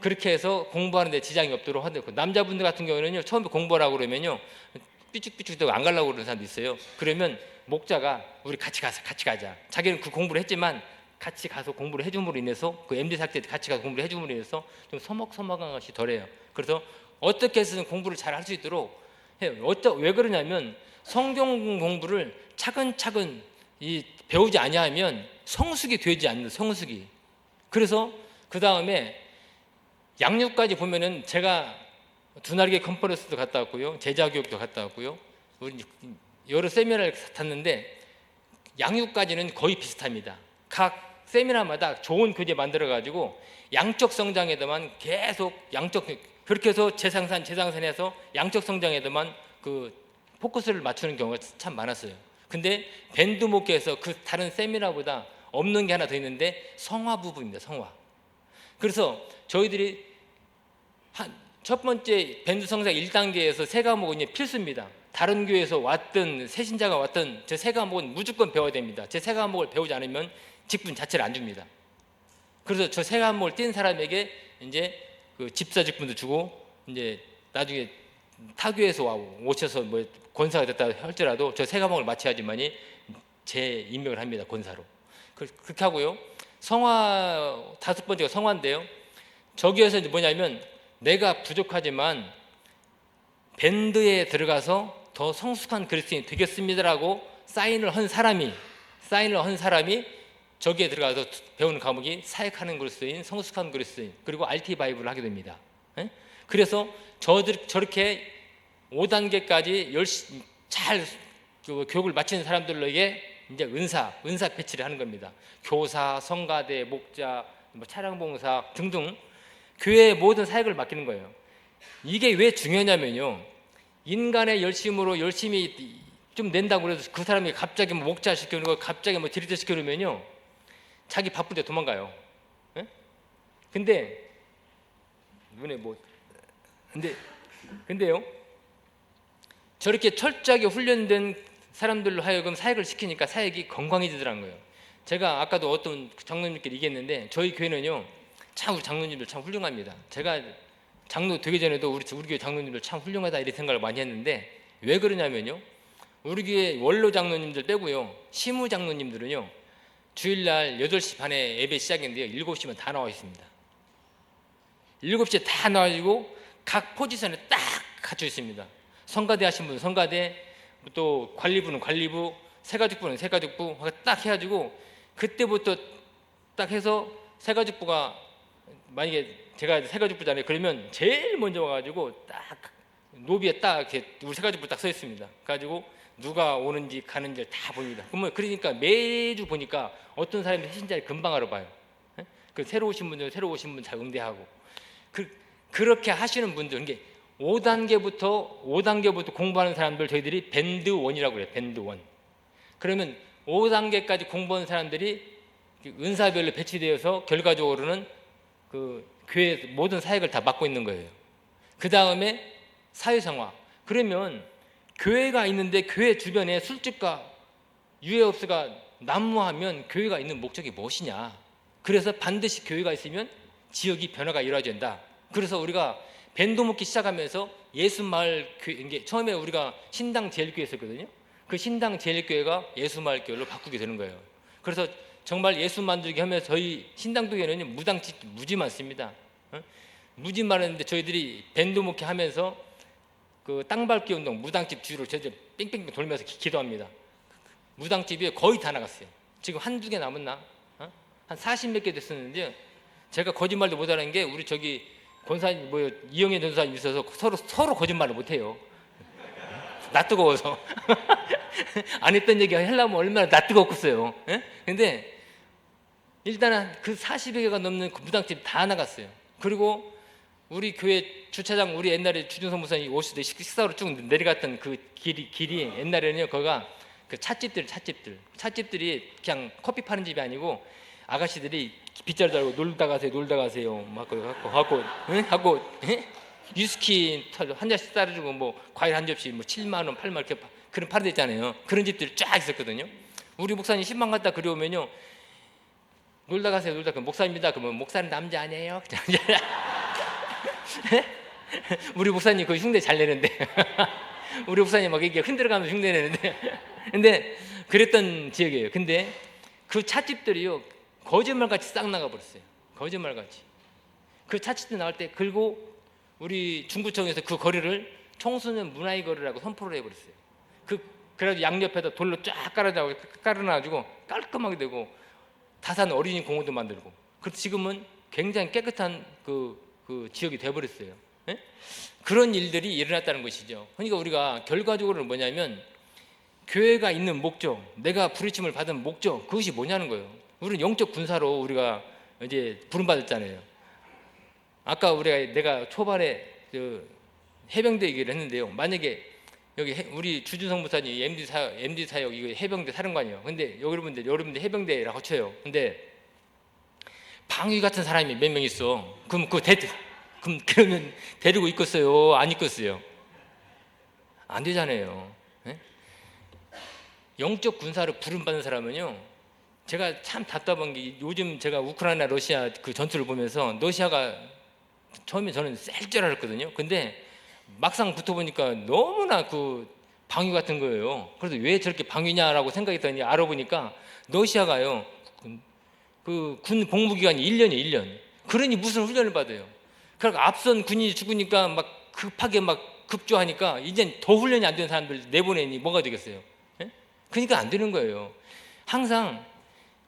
그렇게 해서 공부하는 데 지장이 없도록 하고 남자분들 같은 경우는요 처음에 공부하라고 그러면요 삐죽삐죽대고 안 가려고 그러는 사람도 있어요. 그러면 목자가 우리 같이 가자. 자기는 그 공부를 했지만 같이 가서 공부를 해줌으로 인해서 그 MD 삭제 같이 가서 공부를 해줌으로 인해서 좀 서먹서먹한 것이 덜해요. 그래서 어떻게 해서든 공부를 잘 할 수 있도록 해요. 왜 그러냐면 성경 공부를 차근차근 배우지 아니하면 성숙이 되지 않는 성숙이. 그래서 그 다음에 양육까지 보면은 제가 두나르게 컨퍼런스도 갔다 왔고요, 제자교육도 갔다 왔고요, 우리 여러 세미나를 탔는데 양육까지는 거의 비슷합니다. 각 세미나마다 좋은 교재 만들어 가지고 양적 성장에도만 계속 그렇게 해서 재상산해서 양적 성장에도만 그 포커스를 맞추는 경우가 참 많았어요. 근데 밴드 목회에서 그 다른 세미나보다 없는 게 하나 더 있는데 성화 부분입니다. 성화. 그래서 저희들이 첫 번째 밴드 성장 1단계에서 세 과목은 이제 필수입니다. 다른 교회에서 왔든 새신자가 왔든 제 세 과목은 무조건 배워야 됩니다. 제 세 과목을 배우지 않으면 직분 자체를 안 줍니다. 그래서 저 세 과목을 띈 사람에게 이제 그 집사 직분도 주고, 이제 나중에 타교에서 오셔서 뭐 권사가 됐다 할지라도 저 세 과목을 마쳐야지만이 재 임명을 합니다. 권사로. 그렇게 하고요. 성화 다섯 번째가 성화인데요. 저기에서 이제 뭐냐면 내가 부족하지만 밴드에 들어가서 더 성숙한 그리스도인이 되겠습니다라고 사인을 한 사람이 저기에 들어가서 배우는 과목이 사역하는 그리스도인, 성숙한 그리스도인, 그리고 RT 바이블을 하게 됩니다. 그래서 저렇게 5단계까지 열심히 잘 교육을 마치는 사람들에게 이제 은사 배치를 하는 겁니다. 교사, 성가대, 목자, 차량봉사 등등 교회의 모든 사역을 맡기는 거예요. 이게 왜 중요하냐면요, 인간의 열심히 좀 낸다고 그래서 그 사람이 갑자기 목자 시켜놓고 갑자기 디리터 시켜놓으면요 자기 바쁠 때 도망가요. 근데요 저렇게 철저하게 훈련된 사람들로 하여금 사역을 시키니까 사역이 건강해지더라는 거예요. 제가 아까도 어떤 장로님께 얘기했는데 저희 교회는요 참 우리 장로님들 참 훌륭합니다. 제가 장로 되기 전에도 우리 교회 장로님들 참 훌륭하다 이런 생각을 많이 했는데 왜 그러냐면요, 우리 교회 원로 장로님들 빼고요 시무 장로님들은요 주일날 8시 반에 예배 시작인데요 7시면 다 나와 있습니다. 7시에 다 나와가지고 각 포지션에 딱 갖춰 있습니다. 성가대 하신 분은 성가대, 또 관리부는 관리부, 세가족부는 세가족부 딱 해가지고 그때부터 딱 해서 세가족부가 만약에 제가 세가족부잖아요. 그러면 제일 먼저 와가지고 딱 노비에 딱 이렇게 우리 세가족부 딱 서 있습니다. 그래가지고 누가 오는지 가는지 다 보입니다. 그러니까 매주 보니까 어떤 사람이 신자를 금방 알아봐요. 그 새로 오신 분들 새로 오신 분 잘 응대하고 그렇게 하시는 분들, 이게 5단계부터 공부하는 사람들 저희들이 밴드 1이라고 그래요. 밴드 1. 그러면 5단계까지 공부하는 사람들이 은사별로 배치되어서 결과적으로는 그 교회 모든 사역을 다 맡고 있는 거예요. 그 다음에 사회생활. 그러면 교회가 있는데 교회 주변에 술집과 유해업소가 난무하면 교회가 있는 목적이 무엇이냐. 그래서 반드시 교회가 있으면 지역이 변화가 이루어져야 된다. 그래서 우리가 밴드 먹기 시작하면서 예수마을 교회, 이게 처음에 우리가 신당 제일교회였었거든요. 그 신당 제일교회가 예수마을 교회로 바꾸게 되는 거예요. 그래서 정말 예수 만들기 하면서 저희 신당교회는 무당집 무지 많습니다. 무지 많은데 저희들이 밴드 먹기 하면서 그 땅밟기 운동 무당집 주위로 저희 뺑뺑뺑 돌면서 기도합니다. 무당집이 거의 다 나갔어요. 지금 한두 개 남았나? 한 40몇 개 됐었는데 제가 거짓말도 못하는 게 우리 저기 권사님 이영애 전사님 있어서 서로 거짓말을 못해요. 나 뜨거워서 안 했던 얘기 하려면 얼마나 나 뜨겁겠어요. 근데 일단은 그 40여 개가 넘는 그 무당집 다 나갔어요. 그리고 우리 교회 주차장, 우리 옛날에 주준성 목사님 오실 때 식사로 쭉 내려갔던 그 길이 옛날에는요 거기가 그 찻집들이 그냥 커피 파는 집이 아니고 아가씨들이 빗자루 달고 놀다 가세요 막 하고 위스키 한 잔씩 따라주고 과일 한 접시 7만 원 8만 원 이렇게 그런 파는 데 있잖아요. 그런 집들이 쫙 있었거든요. 우리 목사님 신방 갔다 그려오면요 놀다 가세요. 목사입니다. 그러면 목사는 남자 아니에요? 우리 목사님 그 흉내 잘 내는데 우리 목사님 막 이게 흔들어가면서 흉내내는데 근데 그랬던 지역이에요. 근데 그 찻집들이요 거짓말같이 싹 나가버렸어요. 거짓말같이. 그 찻집들 나올 때 그리고 우리 중구청에서 그 거리를 청소년 문화의 거리라고 선포를 해버렸어요. 그래가지고 양옆에다 돌로 쫙 깔아놔가지고 깔끔하게 되고 다산 어린이 공원도 만들고. 그래서 지금은 굉장히 깨끗한 그 지역이 돼버렸어요. 예? 그런 일들이 일어났다는 것이죠. 그러니까 우리가 결과적으로는 뭐냐면 교회가 있는 목적, 내가 부르심을 받은 목적, 그것이 뭐냐는 거예요. 우리는 영적 군사로 우리가 이제 부름받았잖아요. 아까 내가 초반에 해병대 얘기를 했는데요. 만약에 여기 우리 주준성 목사님 MD 사역 이거 해병대 사령관이요. 근데 여러분들 해병대라고 쳐요. 근데 방위 같은 사람이 몇 명 있어. 그러면 데리고 있겠어요? 안 있겠어요? 안 되잖아요. 네? 영적 군사로 부름받는 사람은요. 제가 참 답답한 게 요즘 제가 우크라이나 러시아 그 전투를 보면서 러시아가 처음에 저는 셀 줄 알았거든요. 근데 막상 붙어보니까 너무나 그 방위 같은 거예요. 그래서 왜 저렇게 방위냐라고 생각했더니 알아보니까 러시아가요 그 군 복무기간이 1년이에요. 1년. 그러니 무슨 훈련을 받아요. 그러니까 앞선 군인이 죽으니까 막 급하게 막 급조하니까 이젠 더 훈련이 안 되는 사람들 내보내니 뭐가 되겠어요. 예? 그러니까 안 되는 거예요. 항상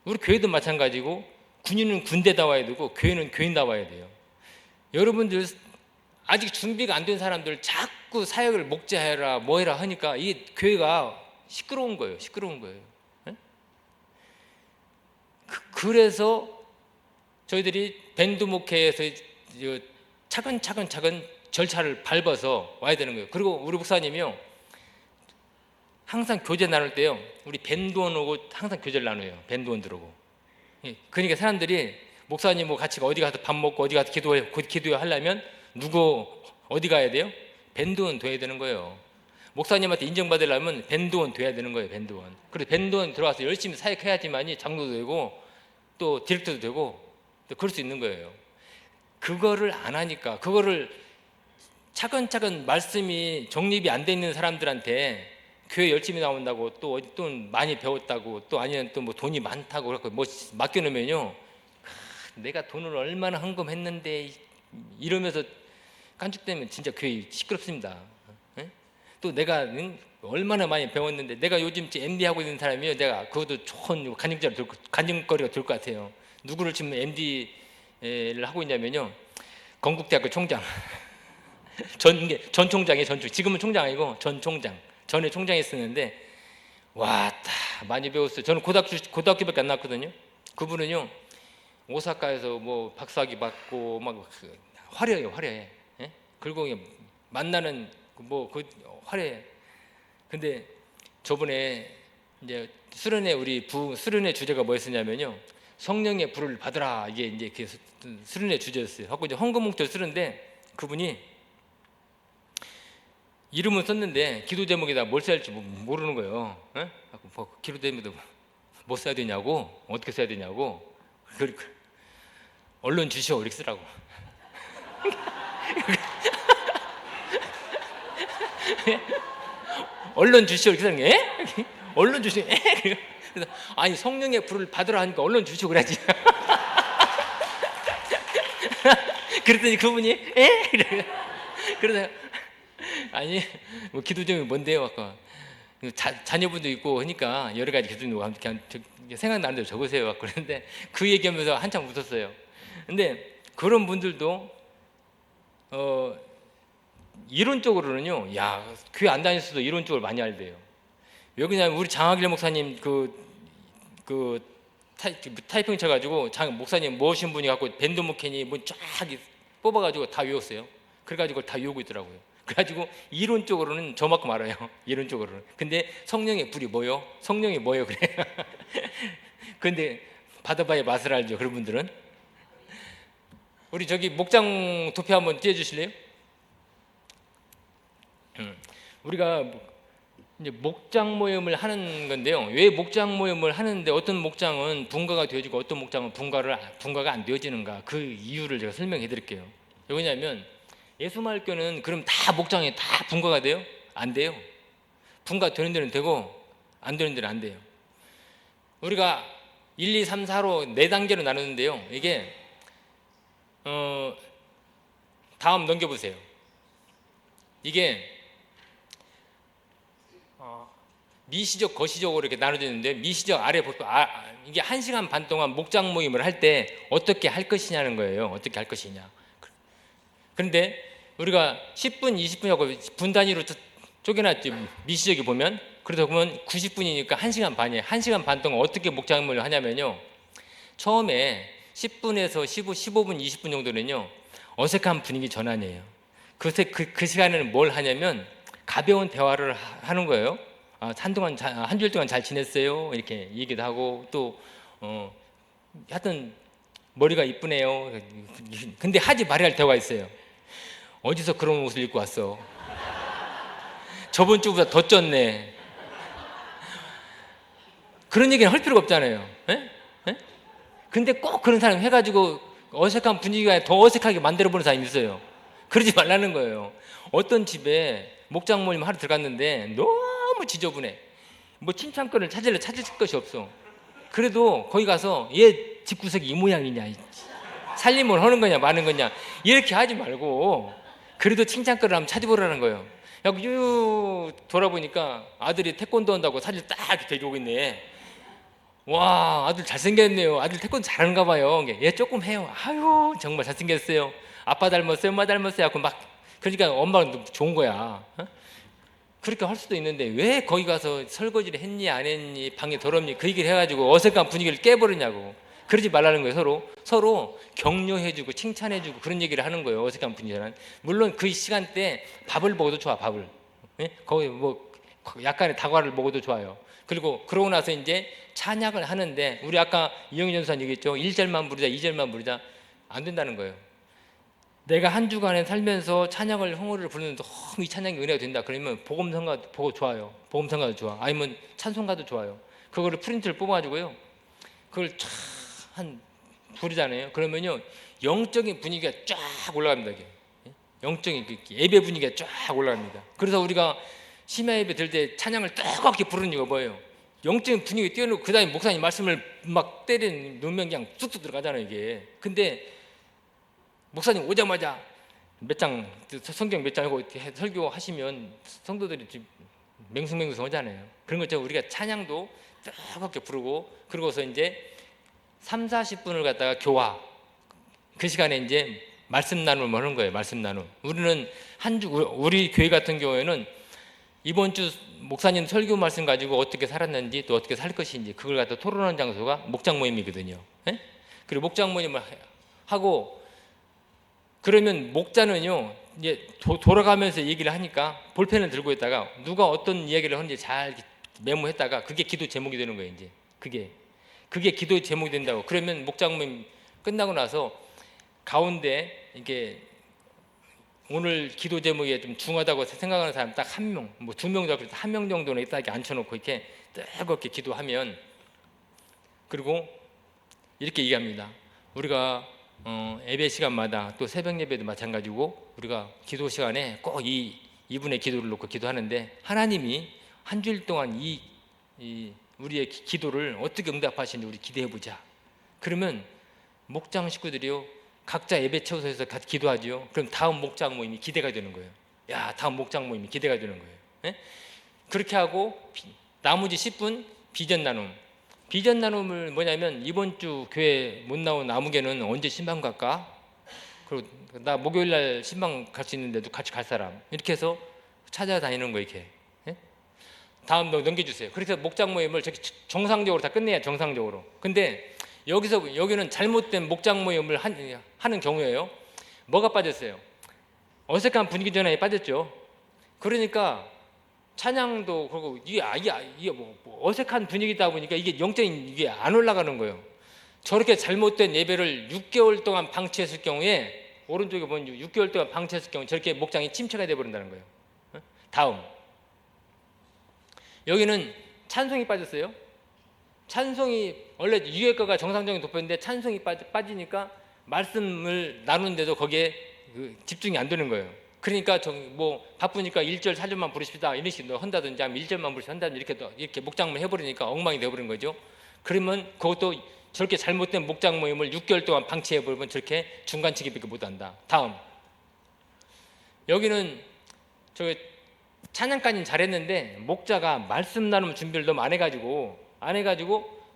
우리 교회도 마찬가지고 군인은 군대다워야 되고 교회는 교인다워야 돼요. 여러분들 아직 준비가 안 된 사람들 자꾸 사역을 목자해라 뭐해라 하니까 이 교회가 시끄러운 거예요. 시끄러운 거예요. 네? 그래서 저희들이 밴드 목회에서 차근차근 절차를 밟아서 와야 되는 거예요. 그리고 우리 목사님이요 항상 교제 나눌 때요 우리 밴드원 오고 항상 교제를 나눠요. 밴드원들 오고. 그러니까 사람들이 목사님 뭐 같이 어디 가서 밥 먹고 어디 가서 기도해 하려면 누구 어디 가야 돼요? 밴드원 돼야 되는 거예요. 목사님한테 인정받으려면 밴드원 돼야 되는 거예요. 밴드원. 그래서 밴드원 들어와서 열심히 사역해야지만이 장로도 되고 또 디렉터도 되고 또 그럴 수 있는 거예요. 그거를 안 하니까 그거를 차근차근 말씀이 정립이 안 돼 있는 사람들한테 교회 열심히 나온다고 또 많이 배웠다고 또 아니면 또 뭐 돈이 많다고 그렇고 뭐 맡겨놓으면요 내가 돈을 얼마나 헌금했는데 이러면서 깐죽대면 진짜 교회 시끄럽습니다. 네? 또 내가 얼마나 많이 배웠는데 내가 요즘 MD 하고 있는 사람이요 내가 그것도 좋은 간증거리가 될 것 같아요. 누구를 지금 MD를 하고 있냐면요 건국대학교 총장 전 총장이에요. 지금은 총장 아니고 전 총장. 전에 총장했었는데 왔다 많이 배웠어요. 저는 고등학교밖에 안 나왔거든요. 그분은요 오사카에서 뭐 박사학위 받고 막 화려해요. 화려해. 예? 그리고 만나는 화려해. 근데 저번에 이제 수련회 주제가 뭐였었냐면요 성령의 불을 받으라 이게 이제 수련회 주제였어요. 하고 이제 헌금목적을 쓰는데 그분이 이름은 썼는데 기도 제목에다 뭘 써야 할지 모르는 거예요. 예? 기도 제목에다 뭐 써야 되냐고 어떻게 써야 되냐고 언론 주시오 이렇게 쓰라고. 언론 주시오 이렇게 쓰는 게 언론 주시오. 그래서 아니 성령의 불을 받으라 하니까 언론 주시오 그래야지. 그랬더니 그분이 그래서 아니 뭐 기도 제목이 뭔데요? 아까 자녀분도 있고 하니까 여러 가지 기도 제목 그냥 생각나는 대로 적으세요. 그런데 그 얘기하면서 한참 웃었어요. 근데 그런 분들도 이론적으로는요, 야 교회 안 다녔어도 이론적으로 많이 알대요. 왜 그러냐면 우리 장학일 목사님 타이핑 쳐가지고 목사님 모신 분이 갖고 밴드 목회니 뭐 쫙 뽑아가지고 다 외웠어요. 그래가지고 다 외우고 있더라고요. 그래가지고 이론적으로는 저만큼 알아요. 이론적으로는. 근데 성령의 불이 뭐요? 성령이 뭐요? 그래. 근데 받아봐야 맛을 알죠. 그런 분들은. 우리 저기 목장 도표 한번 띄워주실래요? 우리가 이제 목장 모임을 하는 건데요. 왜 목장 모임을 하는데 어떤 목장은 분가가 되어지고 어떤 목장은 분가가 안 되어지는가? 그 이유를 제가 설명해 드릴게요. 왜냐하면 예수마을교는 그럼 다 목장에 다 분가가 돼요? 안 돼요. 분가 되는 데는 되고 안 되는 데는 안 돼요. 우리가 1, 2, 3, 4로 4단계로 나누는데요. 이게 다음 넘겨보세요. 이게 미시적, 거시적으로 이렇게 나눠져 있는데, 미시적 아래 이게 1시간 반 동안 목장 모임을 할 때 어떻게 할 것이냐는 거예요. 어떻게 할 것이냐. 그런데 우리가 10분, 20분하고 분 단위로 쪼개놨지, 미시적이 보면. 그러다 보면 90분이니까 1시간 반이에요. 1시간 반 동안 어떻게 목장 모임을 하냐면요. 처음에 10분에서 15분, 20분 정도는요, 어색한 분위기 전환이에요. 그 시간에는 뭘 하냐면 가벼운 대화를 하는 거예요. 한 주일 동안 잘 지냈어요? 이렇게 얘기도 하고, 또 하여튼 머리가 이쁘네요. 근데 하지 말아야 할 대화가 있어요. 어디서 그런 옷을 입고 왔어? 저번 주보다 더 쪘네. 그런 얘기는 할 필요가 없잖아요. 에? 에? 근데 꼭 그런 사람 해가지고 어색한 분위기가 더 어색하게 만들어보는 사람이 있어요. 그러지 말라는 거예요. 어떤 집에 목장 모임 하러 들어갔는데 너무 지저분해. 뭐 칭찬거리를 찾을 것이 없어. 그래도 거기 가서 얘 집구석이 이 모양이냐, 살림을 하는 거냐 마는 거냐, 이렇게 하지 말고 그래도 칭찬거리를 한번 찾아보라는 거예요. 야, 유 돌아보니까 아들이 태권도 한다고 사진 딱 이렇게 데리고 있네. 와, 아들 잘생겼네요. 아들 태권도 잘하는가 봐요. 얘 조금 해요. 아유, 정말 잘생겼어요. 아빠 닮았어요, 엄마 닮았어요 하고 막, 그러니까 엄마는 좋은 거야. 그렇게 할 수도 있는데 왜 거기 가서 설거지를 했니 안 했니, 방이 더럽니, 그 얘기를 해가지고 어색한 분위기를 깨버리냐고. 그러지 말라는 거예요. 서로 격려해주고 칭찬해주고 그런 얘기를 하는 거예요. 어색한 분위기는. 물론 그 시간대 밥을 먹어도 좋아. 밥을, 예? 거기 뭐 약간의 다과를 먹어도 좋아요. 그리고 그러고 나서 이제 찬양을 하는데, 우리 아까 이영희 전사님 얘기했죠. 1절만 부르자, 2절만 부르자. 안 된다는 거예요. 내가 한 주간에 살면서 찬양을, 흥얼을 부르는데 너무 이 찬양이 은혜가 된다 그러면 복음성가 보고 좋아요. 복음성가도 좋아. 아니면 찬송가도 좋아요. 그거를 프린트를 뽑아가지고요, 그걸 한 부르잖아요. 그러면요, 영적인 분위기가 쫙 올라갑니다. 이게 영적인 예배 분위기가 쫙 올라갑니다. 그래서 우리가 심야 예배 들 때 찬양을 뜨겁게 부르는 이유가 뭐예요? 영적인 분위기 띄워놓고 그 다음에 목사님 말씀을 막 놓으면 그냥 쑥쑥 들어가잖아요 이게. 근데 목사님 오자마자 성경 몇 장 하고 설교하시면 성도들이 맹숭맹숭 하잖아요. 그런 것처럼 우리가 찬양도 뜨겁게 부르고, 그러고서 이제 3, 40분을 갖다가 교화, 그 시간에 이제 말씀 나눔을 하는 거예요. 말씀 나눔. 우리는 우리 교회 같은 경우에는 이번 주 목사님 설교 말씀 가지고 어떻게 살았는지, 또 어떻게 살 것인지, 그걸 갖다 토론하는 장소가 목장 모임이거든요. 예? 그리고 목장 모임을 하고, 그러면 목자는요, 이제 돌아가면서 얘기를 하니까 볼펜을 들고 있다가 누가 어떤 이야기를 하는지 잘 메모했다가 그게 기도 제목이 되는 거예요. 이제 그게 기도 제목이 된다고. 그러면 목장 모임 끝나고 나서 가운데 이게 오늘 기도 제목에 좀 중하다고 생각하는 사람 딱 한 명, 뭐 2명 정도, 한 명 정도는 딱 이렇게 앉혀놓고 이렇게 뜨겁게 기도하면, 그리고 이렇게 얘기합니다. 우리가 예배 시간마다, 또 새벽 예배도 마찬가지고, 우리가 기도 시간에 꼭 이분의 기도를 놓고 기도하는데, 하나님이 한 주일 동안 우리의 기도를 어떻게 응답하시는지 우리 기대해보자. 그러면 목장 식구들이요, 각자 예배 처소에서 같이 기도하지요. 그럼 다음 목장 모임이 기대가 되는 거예요. 야, 다음 목장 모임이 기대가 되는 거예요. 예? 그렇게 하고 나머지 10분 비전 나눔. 비전 나눔을 뭐냐면, 이번 주 교회 못 나온 아무개는 언제 신방 갈까? 그리고 나 목요일 날 신방 갈 수 있는데도 같이 갈 사람, 이렇게 해서 찾아다니는 거. 이렇게. 예? 다음 넘겨주세요. 그래서 목장 모임을 저기 정상적으로 다 끝내야 정상적으로. 근데 여기는 잘못된 목장 모임을 하는 경우에요, 뭐가 빠졌어요? 어색한 분위기 전환이 빠졌죠. 그러니까 찬양도, 그리고 이게 뭐 어색한 분위기다 보니까 이게 영적인 이게 안 올라가는 거예요. 저렇게 잘못된 예배를 6개월 동안 방치했을 경우에, 오른쪽에 보면 6개월 동안 방치했을 경우에 저렇게 목장이 침체가 되어버린다는 거예요. 다음, 여기는 찬송이 빠졌어요. 찬송이 원래 유예가가 정상적인 도표인데 찬송이 빠지니까 말씀을 나누는데도 거기에 집중이 안 되는 거예요. 그러니까 뭐 바쁘니까 1절 4절만 부르십시다 이런 식으로 한다든지 아니면 1절만 부르시다 한다든지 이렇게 목장모임 해버리니까 엉망이 되어버린 거죠. 그러면 그것도 저렇게 잘못된 목장 모임을 6개월 동안 방치해버리면 저렇게 중간치기밖에 못한다. 다음 여기는 저 찬양까지는 잘했는데 목자가 말씀 나눔 준비를 너무 안 해가지고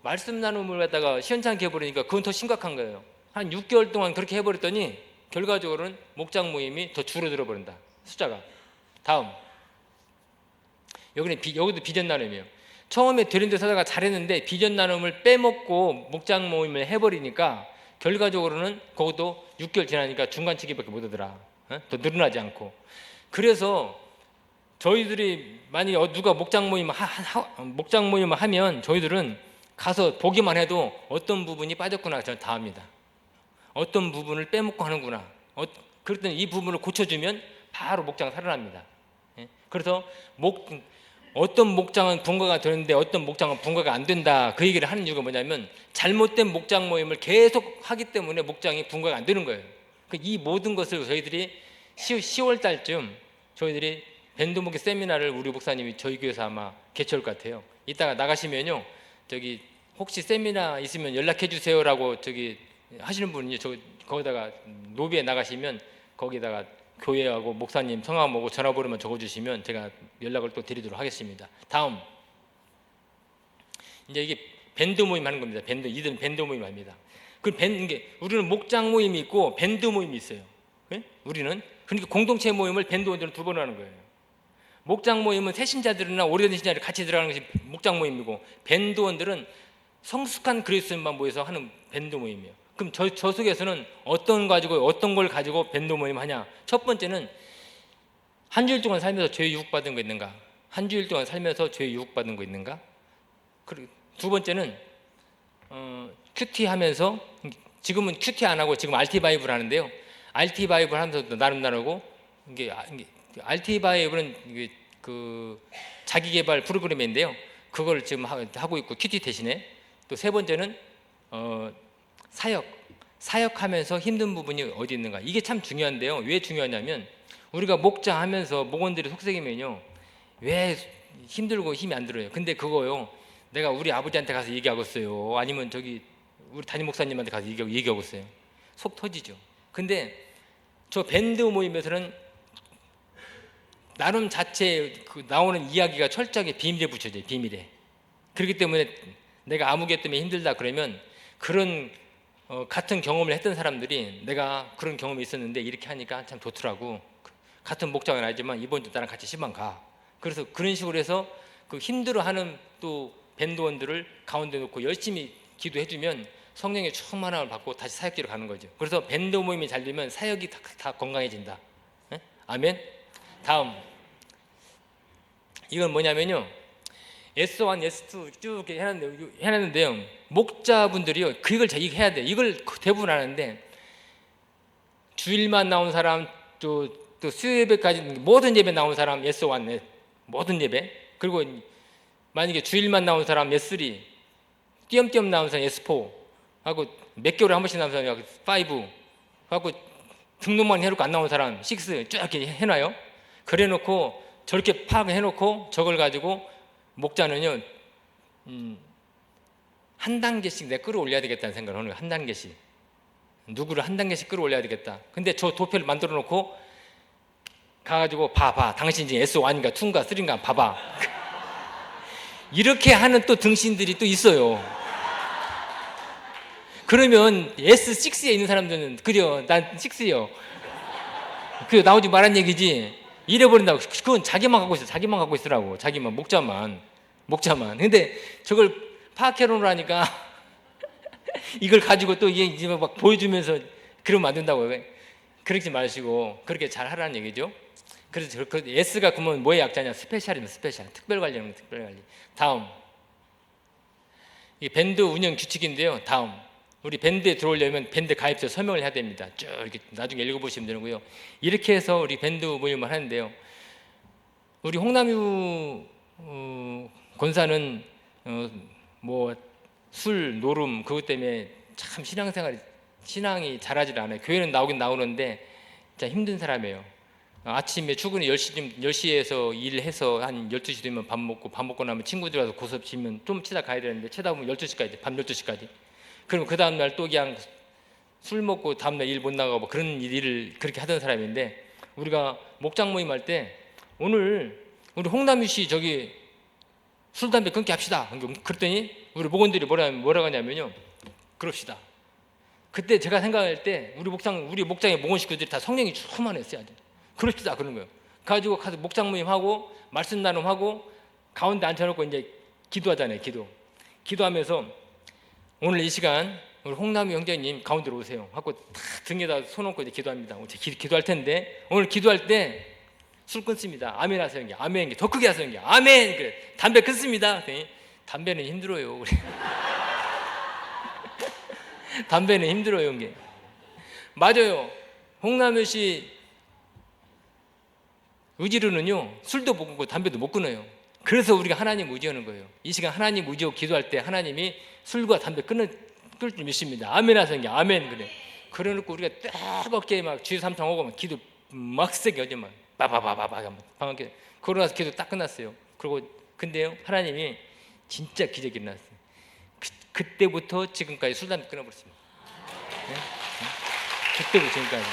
말씀 나눔을 갖다가 시원찮게 해버리니까 그건 더 심각한 거예요. 한 6개월 동안 그렇게 해버렸더니 결과적으로는 목장 모임이 더 줄어들어 버린다. 숫자가. 다음 여기도 비전 나눔이에요. 처음에 되는 데서 하다가 잘했는데 비전 나눔을 빼먹고 목장 모임을 해버리니까 결과적으로는 그것도 6개월 지나니까 중간치기밖에 못하더라. 더 늘어나지 않고. 그래서 저희들이 만약에 누가 목장 모임을 하면 저희들은 가서 보기만 해도 어떤 부분이 빠졌구나 저는 다 압니다. 어떤 부분을 빼먹고 하는구나. 그랬더니 이 부분을 고쳐주면 바로 목장은 살아납니다. 그래서 어떤 목장은 분과가 되는데 어떤 목장은 분과가 안 된다. 그 얘기를 하는 이유가 뭐냐면 잘못된 목장 모임을 계속 하기 때문에 목장이 분과가 안 되는 거예요. 이 모든 것을 저희들이 10월 달쯤 저희들이 밴드 목회 세미나를 우리 목사님이 저희 교회에서 아마 개최할 것 같아요. 이따가 나가시면요. 저기 혹시 세미나 있으면 연락해 주세요라고 저기 하시는 분이 거기다가 노비에 나가시면 거기다가 교회하고 목사님 성함하고 전화번호만 적어주시면 제가 연락을 또 드리도록 하겠습니다. 다음 이제 이게 밴드 모임 하는 겁니다. 이들은 밴드 모임 합니다. 우리는 목장 모임이 있고 밴드 모임이 있어요. 우리는 그러니까 공동체 모임을 밴드원들은 2번 하는 거예요. 목장 모임은 새신자들이나 오래된 신자들이 같이 들어가는 것이 목장 모임이고 밴드원들은 성숙한 그리스도인만 모여서 하는 밴드 모임이에요. 그럼 저 속에서는 어떤 걸 가지고 밴드 모임 하냐? 첫 번째는 한 주일 동안 살면서 죄 유혹받은 거 있는가? 한 주일 동안 살면서 죄 유혹받은 거 있는가? 그리고 두 번째는 큐티 하면서 지금은 큐티 안 하고 지금 RT 바이블 하는데요. RT 바이블 하면서 나름 나누고 이게 RT 바이블은 그 자기 개발 프로그램인데요. 그걸 지금 하고 있고 큐티 대신에 또 세 번째는 사역하면서 힘든 부분이 어디 있는가? 이게 참 중요한데요. 왜 중요하냐면 우리가 목자하면서 목원들이 속삭이면요, 왜 힘들고 힘이 안 들어요? 근데 그거요, 내가 우리 아버지한테 가서 얘기하고 있어요. 아니면 저기 우리 담임 목사님한테 가서 얘기하고 있어요. 속 터지죠. 근데 저 밴드 모임에서는 나름 자체 나오는 이야기가 철저하게 비밀에 붙여져요. 비밀에. 그렇기 때문에 내가 아무개 때문에 힘들다 그러면 그런 같은 경험을 했던 사람들이 내가 그런 경험이 있었는데 이렇게 하니까 참 좋더라고. 같은 목장은 아니지만 이번 주 나랑 같이 시방 가. 그래서 그런 식으로 해서 그 힘들어하는 또 밴드원들을 가운데 놓고 열심히 기도해주면 성령의 충만함을 받고 다시 사역지로 가는 거죠. 그래서 밴드 모임이 잘 되면 사역이 다 건강해진다. 네? 아멘. 다음 이건 뭐냐면요, S1, S2 쭉 해놨는데요. 목자분들이요, 그걸 해야 돼. 이걸 대부분 하는데 주일만 나온 사람, 또 수요예배까지 모든 예배 나온 사람 S1, 모든 예배. 그리고 만약에 주일만 나온 사람 S3, 띄엄띄엄 나온 사람 S4 하고 몇 개월에 한 번씩 나온 사람 5 하고 등록만 해놓고 안 나온 사람 6 쭉 이렇게 해놔요. 그래놓고 저렇게 파악해놓고 저걸 가지고 목자는요, 한 단계씩 내가 끌어올려야 되겠다는 생각을 하는 거예요. 한 단계씩 누구를 한 단계씩 끌어올려야 되겠다. 근데 저 도표를 만들어 놓고 가가지고 봐봐, 당신 지금 S1인가 2인가 3인가 봐봐. 이렇게 하는 또 등신들이 또 있어요. 그러면 S6에 있는 사람들은 그래요, 난 6요. 그 나오지 말란 얘기지. 잃어버린다고. 그건 자기만 갖고 있어. 자기만 갖고 있으라고. 자기만, 목자만. 근데 저걸 파악해 놓으라니까 이걸 가지고 또 이제 막 보여주면서 그러면 안 된다고요. 그러지 마시고 그렇게 잘 하라는 얘기죠. 그래서 S가 그러면 뭐의 약자냐? 스페셜이면 스페셜. 특별관리는 특별관리. 다음 이 밴드 운영 규칙인데요. 다음 우리 밴드에 들어오려면 밴드 가입자 설명을 해야 됩니다. 쭉 이렇게 나중에 읽어보시면 되고요. 이렇게 해서 우리 밴드 모임을 하는데요. 우리 홍남유 권사는 뭐 술, 노름 그것 때문에 참 신앙이 잘하지 않아요. 교회는 나오긴 나오는데 진짜 힘든 사람이에요. 아침에 출근이 10시에서 일해서 한 12시 되면 밥 먹고 나면 친구들 와서 고섭 치면 좀 치다 가야 되는데 치다 보면 12시까지, 밤 12시까지. 그럼 그 다음날 또 그냥 술 먹고 다음날 일 못 나가고 그런 일을 그렇게 하던 사람인데, 우리가 목장 모임 할 때 오늘 우리 홍남희 씨 저기 술 담배 끊게 합시다. 그랬더니 우리 목원들이 뭐라고 하냐면요, 그럽시다. 그때 제가 생각할 때 우리 목장의 목원 식구들이 다 성령이 충만했어요. 아주. 그럽시다 그런 거예요. 가지고 가서 목장 모임하고 말씀 나눔하고 가운데 앉혀놓고 이제 기도하잖아요. 기도하면서 오늘 이 시간 우리 홍남희 형제님 가운데로 오세요 하고 다 등에다 손 얹고 이제 기도합니다. 기도할 텐데 오늘 기도할 때 술 끊습니다. 아멘 하세요. 형님. 아멘. 더 크게 하세요. 형님. 아멘. 그래. 담배 끊습니다. 담배는 힘들어요. 우리. 담배는 힘들어요. 형님. 맞아요. 홍남희 씨 의지로는요, 술도 못 끊고 담배도 못 끊어요. 그래서 우리가 하나님 의지하는 거예요. 이 시간 하나님 의지하고 기도할 때 하나님이 술과 담배 끊을 줄 믿습니다. 아멘 하세요. 아멘. 그래. 그래놓고 우리가 뜨겁게 막 주여 삼창 오고 막 기도 막 세게 하지 막 바바바바바 방학기. 그러고 나서 기도 딱 끝났어요. 그리고 근데요, 하나님이 진짜 기적이 일어났어요. 그때부터 지금까지 술 담배 끊어버렸습니다. 네? 그때부터 지금까지.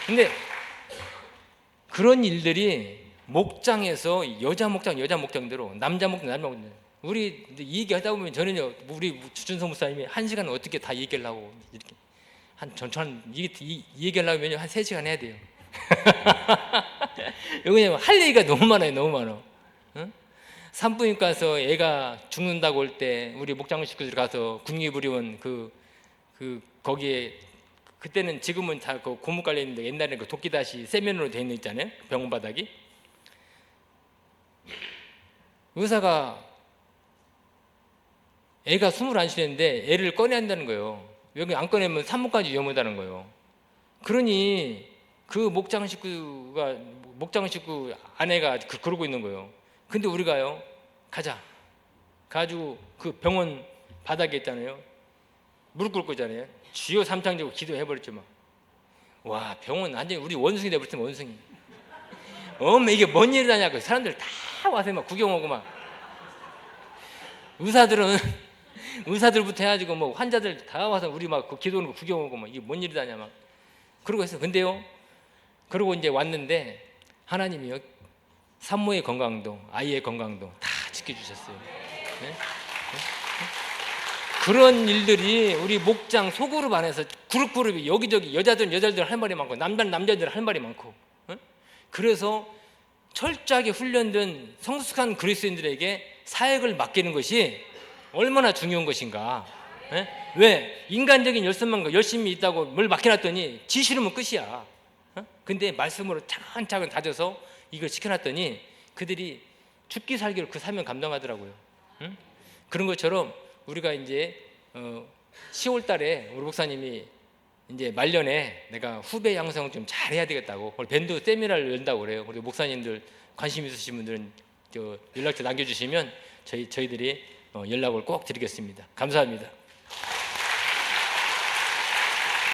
근데 그런 일들이 목장에서 여자 목장대로 남자 목장대로 우리 이 얘기 하다 보면 저는요, 우리 주준성 목사님이 1시간 어떻게 다 얘기를 하고 이렇게 이 얘기하려면 한 3시간 해야 돼요. 왜냐면 할 얘기가 너무 많아요. 너무 많아. 응? 산부인과 가서 애가 죽는다고 할 때 우리 목장 식구들 가서 국립의료원 거기에 그때는 지금은 다 그 고무 깔려 있는데 옛날에는 그 도끼다시 세면으로 돼 있는 있잖아요. 병원 바닥이. 의사가 애가 숨을 안 쉬는데 애를 꺼내야 한다는 거예요. 여기 안 꺼내면 산모까지 위험하다는 거예요. 그러니 그 목장 식구 아내가 그러고 있는 거예요. 근데 우리가요, 가자. 가지고 그 병원 바닥에 있잖아요. 무릎 꿇고 있잖아요. 주여 삼창지고 기도해버렸죠 막. 와, 병원 완전히 우리 원숭이 돼버렸으면 원숭이. 엄마 이게 뭔 일이냐고 사람들 다 와서 막 구경하고 막. 의사들부터 해가지고 뭐 환자들 다 와서 우리 막 그 기도하는 거 구경하고 막 이게 뭔 일이다냐 막. 그러고 했어. 근데요, 그러고 이제 왔는데 하나님이요, 산모의 건강도 아이의 건강도 다 지켜주셨어요. 네? 네? 그런 일들이 우리 목장 소그룹 안에서 그룹이 여기저기 여자들 할 말이 많고 남자들 할 말이 많고, 그래서 철저하게 훈련된 성숙한 그리스도인들에게 사역을 맡기는 것이 얼마나 중요한 것인가. 왜? 인간적인 열심이 있다고 뭘 맡겨놨더니 지 싫으면 끝이야. 근데 말씀으로 차근차근 다져서 이걸 시켜놨더니 그들이 죽기 살기로 그 사명 감당하더라고요. 그런 것처럼 우리가 이제 10월 달에 우리 목사님이 이제 말년에 내가 후배 양성을 좀 잘해야 되겠다고 밴드 세미나를 연다고 그래요. 우리 목사님들 관심 있으신 분들은 연락처 남겨주시면 저희들이 연락을 꼭 드리겠습니다. 감사합니다.